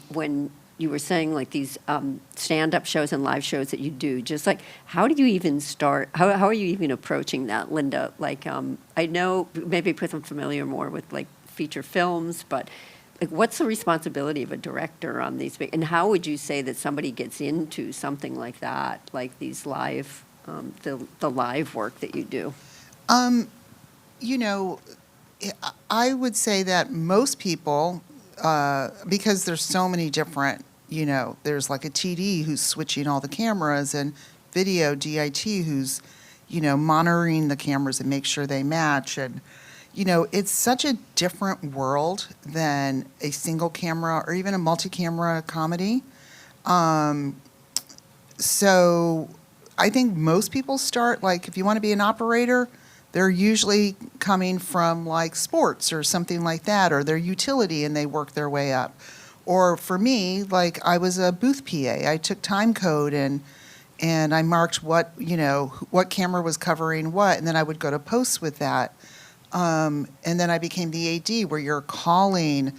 when you were saying these stand-up shows and live shows that you do, just how do you even start? How are you even approaching that, Linda? I know maybe because I'm familiar more with feature films, but what's the responsibility of a director on these and how would you say that somebody gets into something like that, like these live, the live work that you do? I would say that most people, because there's so many different, there's a TD who's switching all the cameras, and video DIT who's, monitoring the cameras and make sure they match. And, it's such a different world than a single camera or even a multi-camera comedy. So I think most people start, if you want to be an operator, they're usually coming from sports or something like that, or their utility, and they work their way up. Or for me, I was a booth PA. I took time code and, and I marked what, what camera was covering what, and then I would go to post with that. And then I became the AD, where you're calling,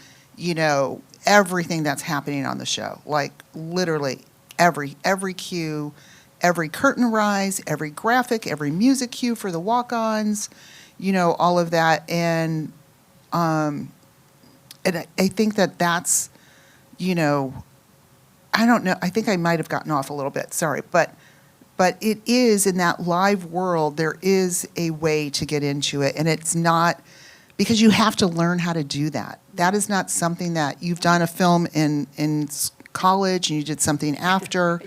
everything that's happening on the show, like literally every cue, every curtain rise, every graphic, every music cue for the walk-ons, all of that. And I think that's, I don't know, I think I might have gotten off a little bit, sorry, but it is, in that live world, there is a way to get into it, and it's not, because you have to learn how to do that. That is not something that you've done a film in college and you did something after,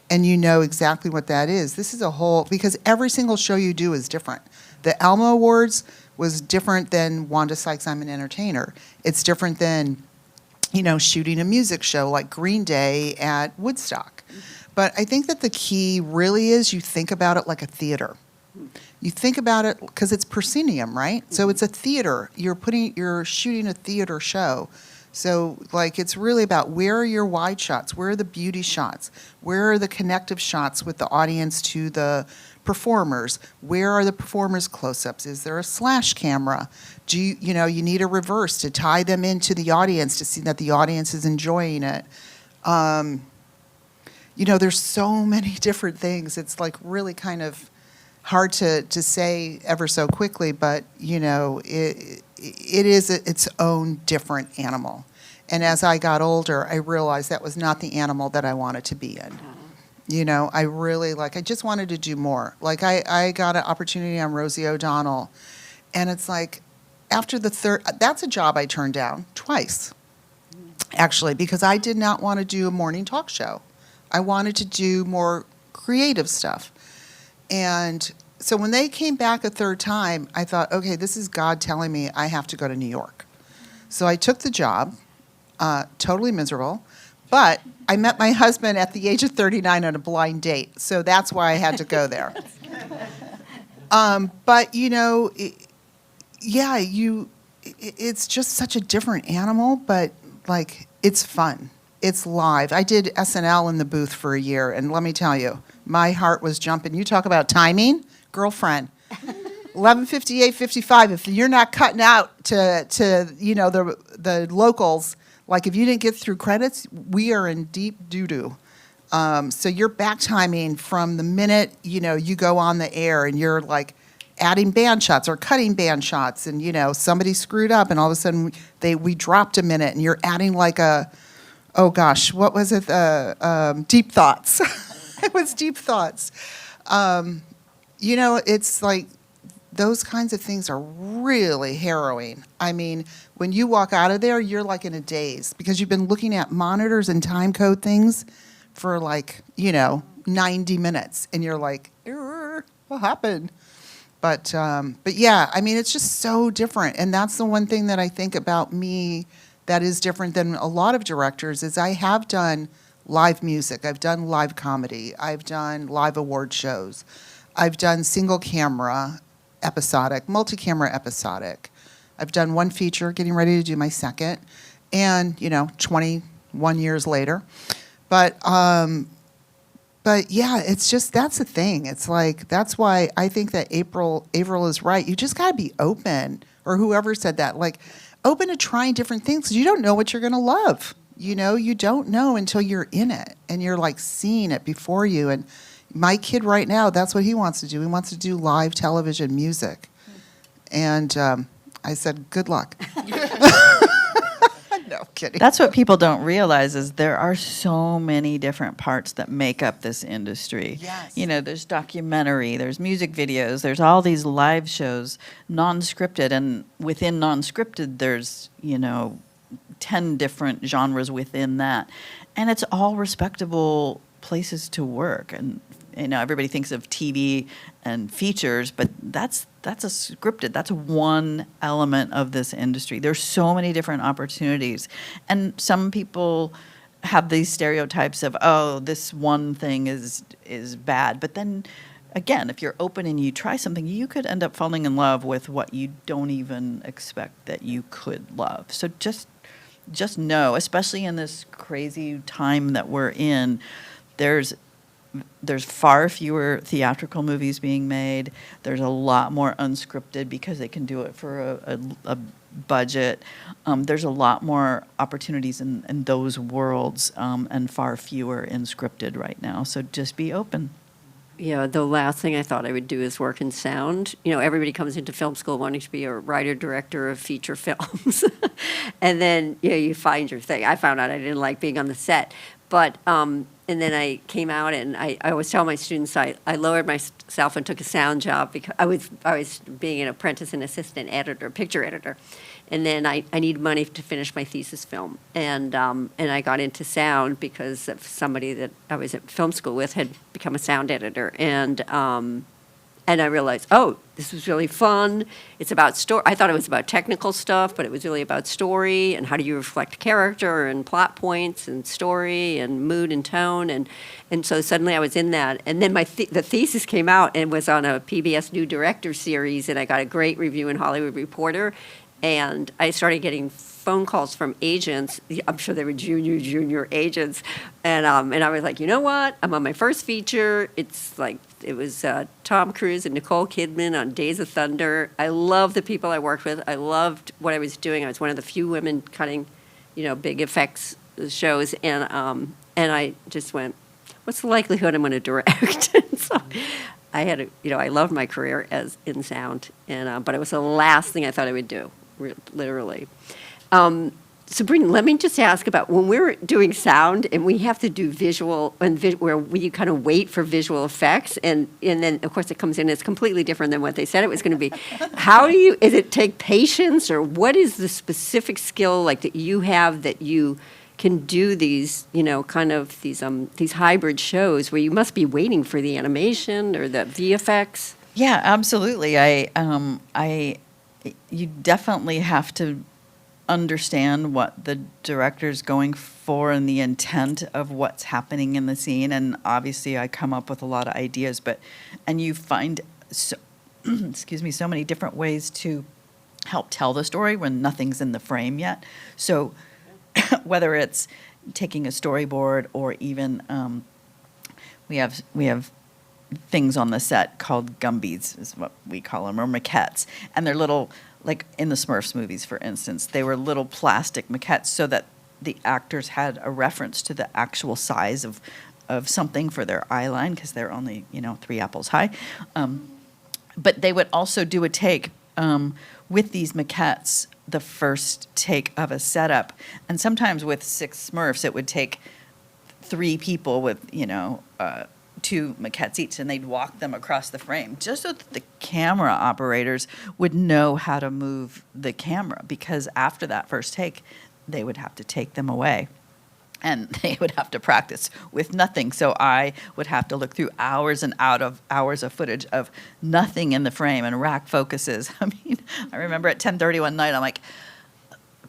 and you know exactly what that is. This is a whole, because every single show you do is different. The Alma Awards was different than Wanda Sykes, I'm an Entertainer. It's different than, shooting a music show like Green Day at Woodstock. But I think that the key really is you think about it like a theater. You think about it because it's proscenium, right? So it's a theater. You're shooting a theater show. So like it's really about, where are your wide shots? Where are the beauty shots? Where are the connective shots with the audience to the performers? Where are the performers' close-ups? Is there a slash camera? Do you need a reverse to tie them into the audience to see that the audience is enjoying it? There's so many different things. It's like really kind of hard to say ever so quickly, but it is its own different animal. And as I got older, I realized that was not the animal that I wanted to be in. I really I just wanted to do more. Like I got an opportunity on Rosie O'Donnell, and it's like, after the third, that's a job I turned down twice, actually, because I did not want to do a morning talk show. I wanted to do more creative stuff. And so when they came back a third time, I thought, okay, this is God telling me I have to go to New York. So I took the job, totally miserable, but I met my husband at the age of 39 on a blind date. So that's why I had to go there. But, it's just such a different animal, but it's fun. It's live. I did SNL in the booth for a year, and let me tell you, my heart was jumping. You talk about timing, girlfriend. 11:58:55. If you're not cutting out to the locals, like if you didn't get through credits, we are in deep doo-doo. So you're back timing from the minute you go on the air, and you're like adding band shots or cutting band shots, and somebody screwed up, and all of a sudden we dropped a minute, and you're adding like a, oh gosh, what was it? Deep Thoughts. It was Deep Thoughts. It's like those kinds of things are really harrowing. I mean, when you walk out of there, you're like in a daze because you've been looking at monitors and time code things for 90 minutes, and you're like, what happened? But yeah, I mean, it's just so different. And that's the one thing that I think about me that is different than a lot of directors is I have done live music. I've done live comedy. I've done live award shows. I've done single camera episodic, multi-camera episodic. I've done one feature, getting ready to do my second, and 21 years later. But yeah, it's just, that's the thing. It's like, that's why I think that April is right. You just got to be open, or whoever said that, open to trying different things, because you don't know what you're going to love. You don't know until you're in it and you're seeing it before you. And my kid right now, that's what he wants to do. He wants to do live television music. And I said, good luck. No, kidding. That's what people don't realize is there are so many different parts that make up this industry. Yes. There's documentary, there's music videos, there's all these live shows, non-scripted, and within non-scripted there's, 10 different genres within that. And it's all respectable places to work. And everybody thinks of TV and features, but that's a scripted. That's one element of this industry. There's so many different opportunities, and some people have these stereotypes of, oh, this one thing is bad. But then again, if you're open and you try something, you could end up falling in love with what you don't even expect that you could love. So just know, especially in this crazy time that we're in, there's there's far fewer theatrical movies being made. There's a lot more unscripted because they can do it for a budget. There's a lot more opportunities in those worlds, and far fewer in scripted right now. So just be open. Yeah, the last thing I thought I would do is work in sound. You know, everybody comes into film school wanting to be a writer, director of feature films. And then, you find your thing. I found out I didn't like being on the set. But, and then I came out and I always tell my students I lowered myself and took a sound job because I was being an apprentice and assistant editor, picture editor. And then I needed money to finish my thesis film. And I got into sound because of somebody that I was at film school with had become a sound editor. And I realized, oh, this was really fun. It's about story. I thought it was about technical stuff, but it was really about story and how do you reflect character and plot points and story and mood and tone. And so suddenly I was in that. And then the thesis came out and was on a PBS New Director series, and I got a great review in Hollywood Reporter. And I started getting phone calls from agents. I'm sure they were junior agents. And I was like, you know what? I'm on my first feature. It was Tom Cruise and Nicole Kidman on Days of Thunder. I love the people I worked with. I loved what I was doing. I was one of the few women cutting, big effects shows. And I just went, what's the likelihood I'm going to direct? So I had I loved my career as in sound. But it was the last thing I thought I would do. Literally. Sabrina, let me just ask about when we're doing sound and we have to do visual and where we kind of wait for visual effects and then of course it comes in, it's completely different than what they said it was going to be. Is it take patience, or what is the specific skill like that you have that you can do these, kind of these hybrid shows where you must be waiting for the animation or the VFX? Yeah, absolutely. You definitely have to understand what the director's going for and the intent of what's happening in the scene. And obviously I come up with a lot of ideas, and you find so many different ways to help tell the story when nothing's in the frame yet. So whether it's taking a storyboard or even we have things on the set called Gumbies is what we call them, or maquettes, and they're little, like in the Smurfs movies, for instance, they were little plastic maquettes so that the actors had a reference to the actual size of something for their eye line, because they're only 3 apples high. But they would also do a take with these maquettes, the first take of a setup, and sometimes with 6 Smurfs it would take 3 people with 2 maquettes each, and they'd walk them across the frame just so that the camera operators would know how to move the camera, because after that first take, they would have to take them away. And they would have to practice with nothing. So I would have to look through hours and hours of footage of nothing in the frame and rack focuses. I remember at 10:30 one night, I'm like,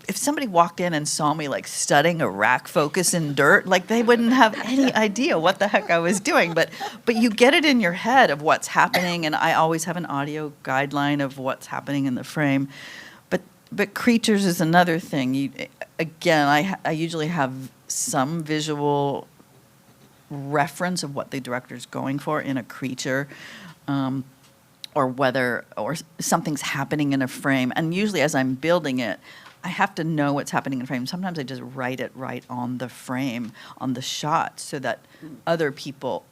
if somebody walked in and saw me like studying a rack focus in dirt, like they wouldn't have any idea what the heck I was doing. But you get it in your head of what's happening, and I always have an audio guideline of what's happening in the frame. But creatures is another thing. I usually have some visual reference of what the director's going for in a creature. Or something's happening in a frame. And usually as I'm building it, I have to know what's happening in the frame. Sometimes I just write it right on the frame, on the shot, so that other people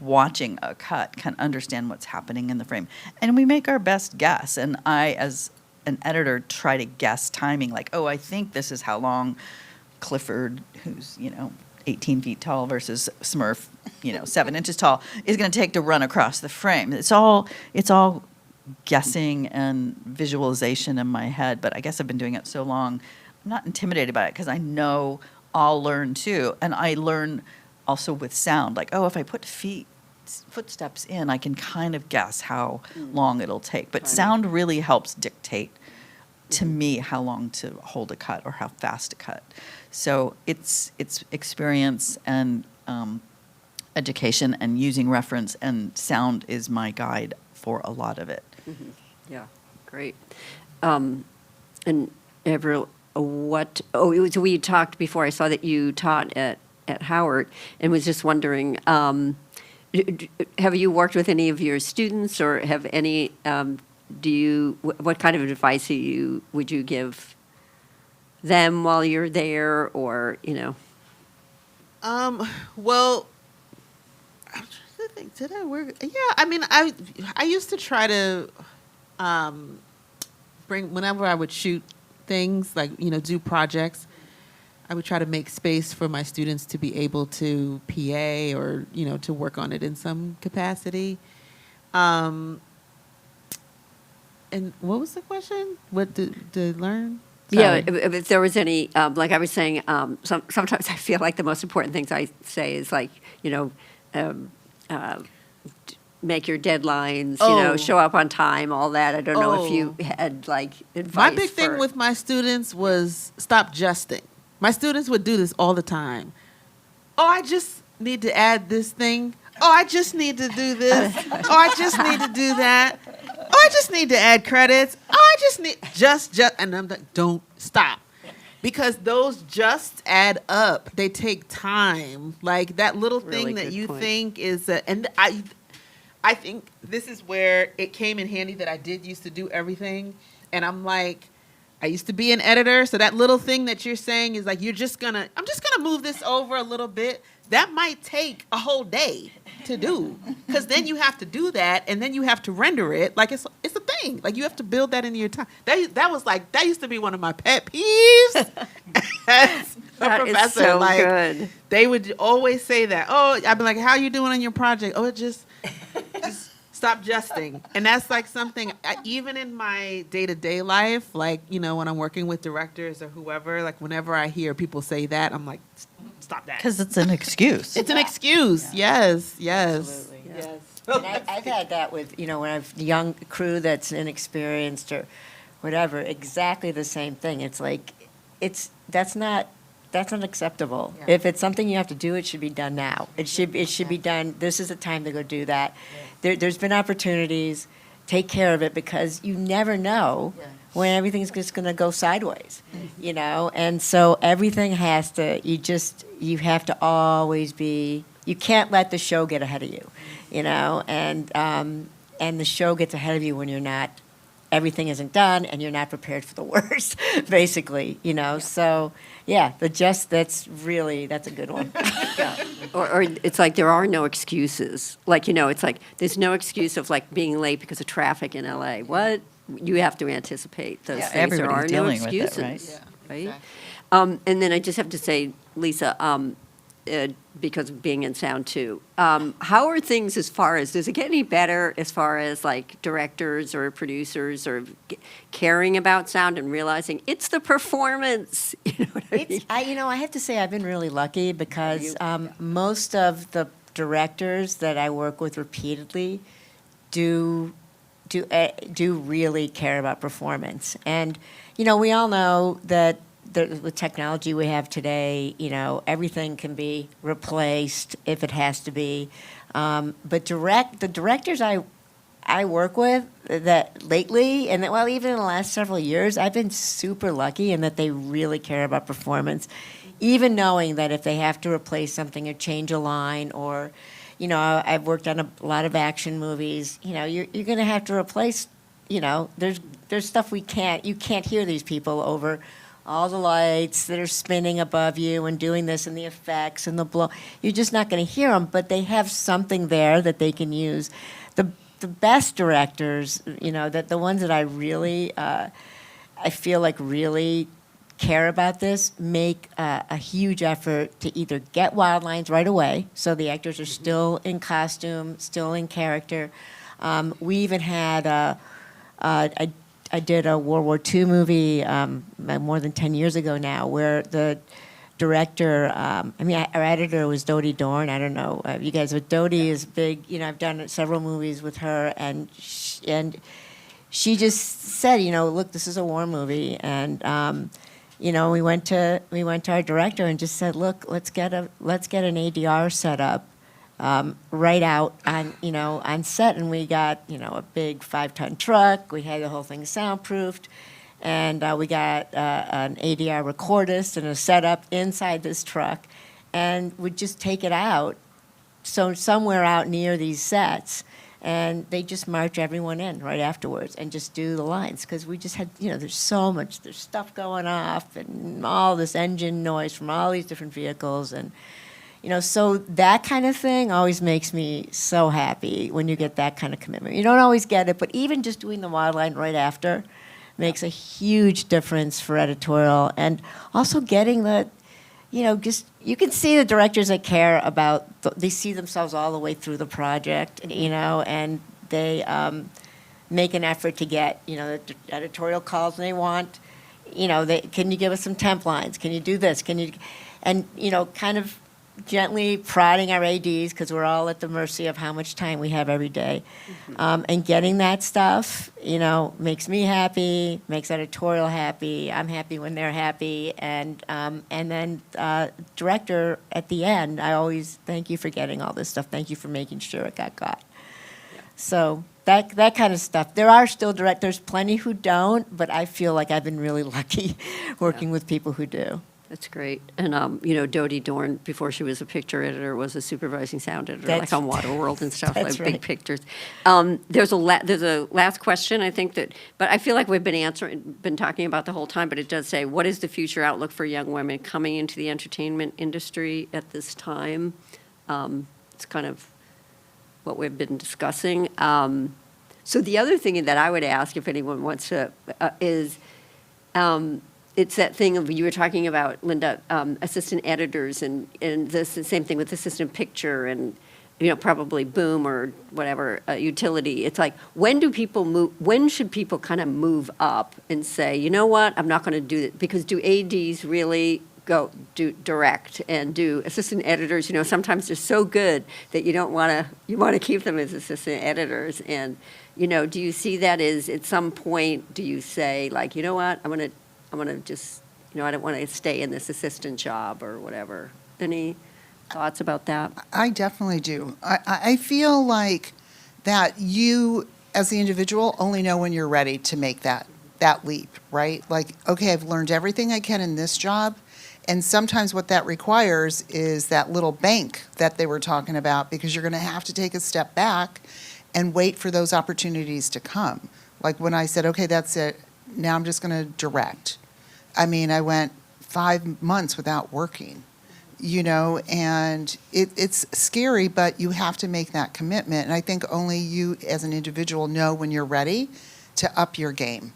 watching a cut can understand what's happening in the frame. And we make our best guess. And I, as an editor, try to guess timing, like, oh, I think this is how long Clifford, who's, 18 feet tall versus Smurf, 7 inches tall, is going to take to run across the frame. It's all guessing and visualization in my head, but I guess I've been doing it so long, I'm not intimidated by it because I know I'll learn too. And I learn also with sound, like, oh, if I put footsteps in, I can kind of guess how long it'll take. But sound really helps dictate to me how long to hold a cut or how fast to cut. So it's experience and education and using reference, and sound is my guide for a lot of it. Mm-hmm. Yeah, great. And Avril, we talked before. I saw that you taught at at Howard, and was just wondering, have you worked with any of your students, or have any, what kind of advice would you give them while you're there, or, Well, I'm trying to think. Did I work? Yeah, I mean, I used to try to bring, whenever I would shoot things, like, do projects, I would try to make space for my students to be able to PA or, to work on it in some capacity. And what was the question? What did learn? Yeah, Sorry. if there was any, like I was saying, sometimes I feel like the most important things I say is like, make your deadlines, Oh. show up on time, all that. I don't know if you Oh. had like advice. My big thing for- with my students was stop justing. My students would do this all the time. Oh, I just need to add this thing. Oh, I just need to do this. Oh, I just need to do that. Oh, I just need to add credits. Oh, I just need just and I'm like, don't stop. Because those just add up. They take time. Like that little thing Really that good you point. think is and I think this is where it came in handy that I did used to do everything. And I'm like, I used to be an editor, so that little thing that you're saying is like, I'm just gonna move this over a little bit. That might take a whole day to do, because then you have to do that, and then you have to render it. Like it's a thing. Like you have to build that into your time. That used to be one of my pet peeves. As a That is professor, so like good. they would always say that. Oh, I'd be like, "How you doing on your project?" Oh, just stop justing. And that's like something, even in my day-to-day life, like, when I'm working with directors or whoever, like whenever I hear people say that, I'm like, stop that. Because it's an excuse. It's an excuse. Yes, yes. Absolutely. Yes. And I've had that with, when I've young crew that's inexperienced or whatever, exactly the same thing. It's like, that's not acceptable. Yeah. If it's something you have to do, it should be done now. It should be done. This is the time to go do that. There's been opportunities. Take care of it, because you never know when everything's just going to go sideways, And so everything has to. You have to always be. You can't let the show get ahead of you, And the show gets ahead of you when you're not. Everything isn't done, and you're not prepared for the worst, basically, So, yeah, that's a good one. Or it's like there are no excuses. Like, it's like there's no excuse of like being late because of traffic in LA. What? You have to anticipate those Yeah, things. There everybody's are no dealing with it, excuses. right? Right? And then I just have to say, Lisa, because of being in sound too, how are things as far as, does it get any better as far as like directors or producers or caring about sound and realizing it's the performance? You know what I mean? I have to say I've been really lucky, because most of the directors that I work with repeatedly do really care about performance. And we all know that with technology we have today, everything can be replaced if it has to be. But the directors I work with that lately, and that, well, even in the last several years, I've been super lucky in that they really care about performance, even knowing that if they have to replace something or change a line, or, I've worked on a lot of action movies. You're going to have to replace. There's stuff you can't hear these people over. All the lights that are spinning above you and doing this, and the effects and the blow. You're just not going to hear them, but they have something there that they can use. The best directors, that the ones that I really, I feel like really care about this, make a huge effort to either get wild lines right away, so the actors are still in costume, still in character. We even had I did a World War II movie more than 10 years ago now, where the director, our editor was Dodie Dorn. I don't know you guys, but Dodie is big. I've done several movies with her, and she just said, look, this is a war movie, and we went to our director and just said, look, let's get an ADR set up. Right out on set, and we got a big 5-ton truck. We had the whole thing soundproofed, and we got an ADR recordist and a setup inside this truck, and would just take it out, so somewhere out near these sets, and they just march everyone in right afterwards and just do the lines, because we just had, there's stuff going off and all this engine noise from all these different vehicles, and so that kind of thing always makes me so happy when you get that kind of commitment. You don't always get it, but even just doing the wide line right after makes a huge difference for editorial, and also getting the, just, you can see the directors that care about, they see themselves all the way through the project, and they make an effort to get, the editorial calls they want. Can you give us some temp lines? Can you do this? And kind of gently prodding our ADs, because we're all at the mercy of how much time we have every day. And getting that stuff, makes me happy, makes editorial happy. I'm happy when they're happy. And then director at the end, I always thank you for getting all this stuff. Thank you for making sure it got. So that kind of stuff. There are still directors, plenty who don't, but I feel like I've been really lucky working with people who do. That's great. And, Dodie Dorn, before she was a picture editor, was a supervising sound editor, That's- like on Waterworld and stuff, that's like big right. pictures. There's a last question, I think but I feel like we've been talking about the whole time, but it does say, what is the future outlook for young women coming into the entertainment industry at this time? It's kind of what we've been discussing. So the other thing that I would ask, if anyone wants to, is, it's that thing of, you were talking about, Linda, assistant editors, and the same thing with assistant picture, and probably Boom or whatever utility. It's like, when should people kind of move up and say, you know what, I'm not going to do it? Because do ADs really go do direct, and do assistant editors? Sometimes they're so good that you want to keep them as assistant editors. And do you see that as, at some point, do you say, like, you know what, I'm going to just, I don't want to stay in this assistant job or whatever. Any thoughts about that? I definitely do. I feel like that you, as the individual, only know when you're ready to make that leap, right? Like, okay, I've learned everything I can in this job, and sometimes what that requires is that little bank that they were talking about, because you're going to have to take a step back and wait for those opportunities to come. Like when I said, okay, that's it, now I'm just going to direct. I mean, I went 5 months without working, and it's scary, but you have to make that commitment. And I think only you as an individual know when you're ready to up your game.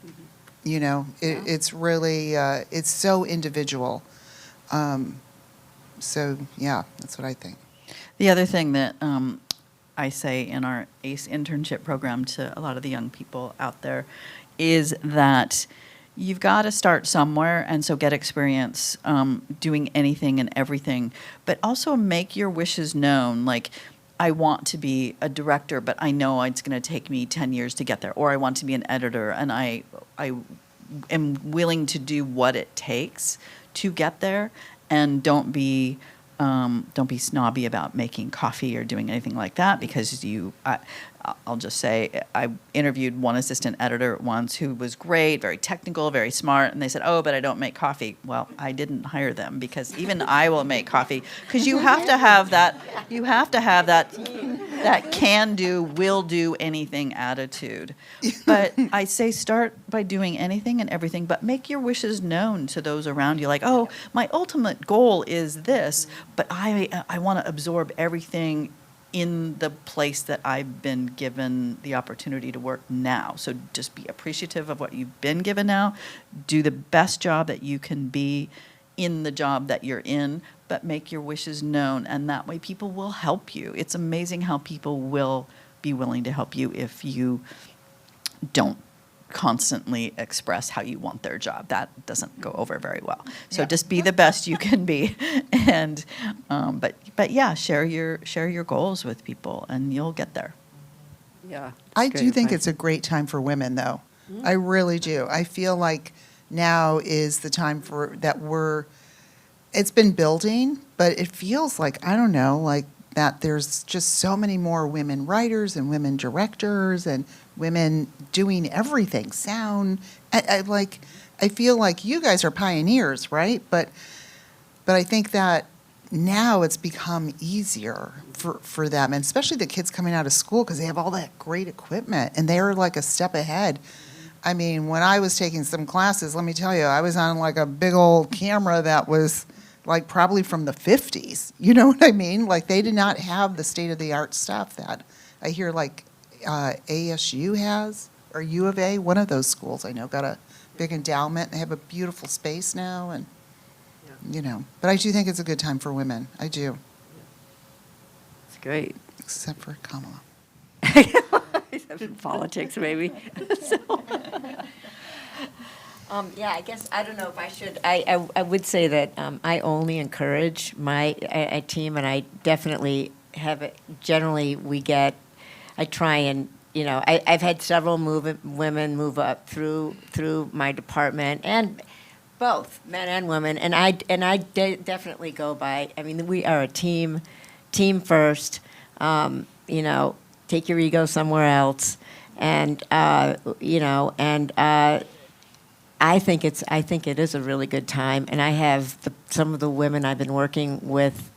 It's really, it's so individual. So, yeah, that's what I think. The other thing that I say in our ACE internship program to a lot of the young people out there is that you've got to start somewhere, and so get experience doing anything and everything, but also make your wishes known. Like, I want to be a director, but I know it's going to take me 10 years to get there, or I want to be an editor, and I am willing to do what it takes to get there, and don't be snobby about making coffee or doing anything like that, because I'll just say, I interviewed one assistant editor once who was great, very technical, very smart, and they said, oh, but I don't make coffee. Well, I didn't hire them, because even I will make coffee, because you have to have that can-do, will-do anything attitude. But I say, start by doing anything and everything, but make your wishes known to those around you. Like, oh, my ultimate goal is this, but I want to absorb everything in the place that I've been given the opportunity to work now. So just be appreciative of what you've been given now. Do the best job that you can be in the job that you're in, but make your wishes known, and that way people will help you. It's amazing how people will be willing to help you if you don't constantly express how you want their job. That doesn't go over very well. So just be the best you can be, and but yeah, share your goals with people, and you'll get there. Yeah. I do think it's a great time for women, though. I really do. I feel like now is the time it's been building, but it feels like, I don't know, like that there's just so many more women writers and women directors and women doing everything, sound. I feel like you guys are pioneers, right? But I think that now it's become easier for them, and especially the kids coming out of school because they have all that great equipment and they're like a step ahead. I mean, when I was taking some classes, let me tell you, I was on like a big old camera that was like probably from the 50s. You know what I mean? Like they did not have the state-of-the-art stuff that I hear like ASU has, or U of A, one of those schools I know got a big endowment. They have a beautiful space now, and you know. But I do think it's a good time for women. I do, It's great. except for Kamala. Politics, maybe. Yeah, I guess, I don't know if I should, I would say that I only encourage my team, and I definitely have it, generally, I try and, you know, I've had several women move up through my department, and both, men and women, and I definitely go by, I mean, we are a team first, you know, take your ego somewhere else, and, you know, and, I think it is a really good time, and I have some of the women I've been working with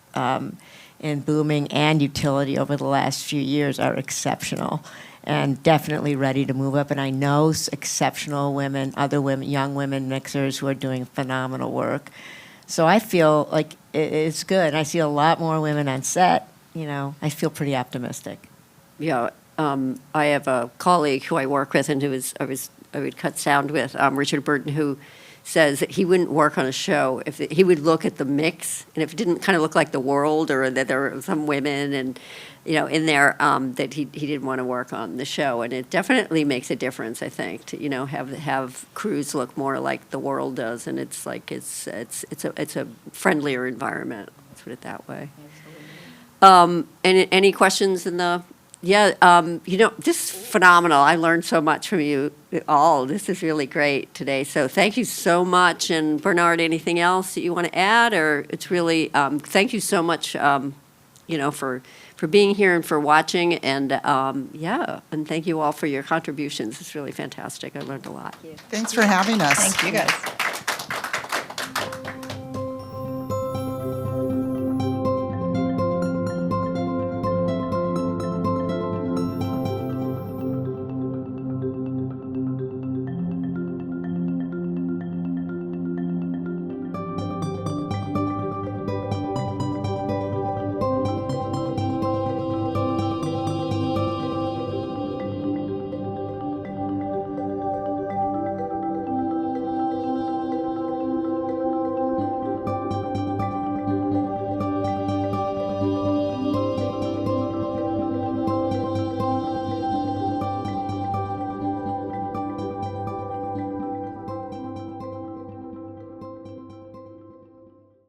in booming and utility over the last few years are exceptional, and definitely ready to move up. And I know exceptional women, other women, young women mixers who are doing phenomenal work. So I feel like it's good. I see a lot more women on set. You know, I feel pretty optimistic. Yeah, I have a colleague who I work with and I would cut sound with, Richard Burton, who says that he wouldn't work on a show if he would look at the mix, and if it didn't kind of look like The World, or that there were some women and, you know, in there, that he didn't want to work on the show. And it definitely makes a difference, I think, to, you know, have crews look more like The World does, and it's like it's a friendlier environment. Let's put it that way. Any questions in the? Yeah, you know, this is phenomenal. I learned so much from you all. This is really great today. So thank you so much. And Bernard, anything else that you want to add? Or it's really, thank you so much, you know, for being here and for watching. And yeah, and thank you all for your contributions. It's really fantastic. I learned a lot. Thanks for having us. Thank you guys.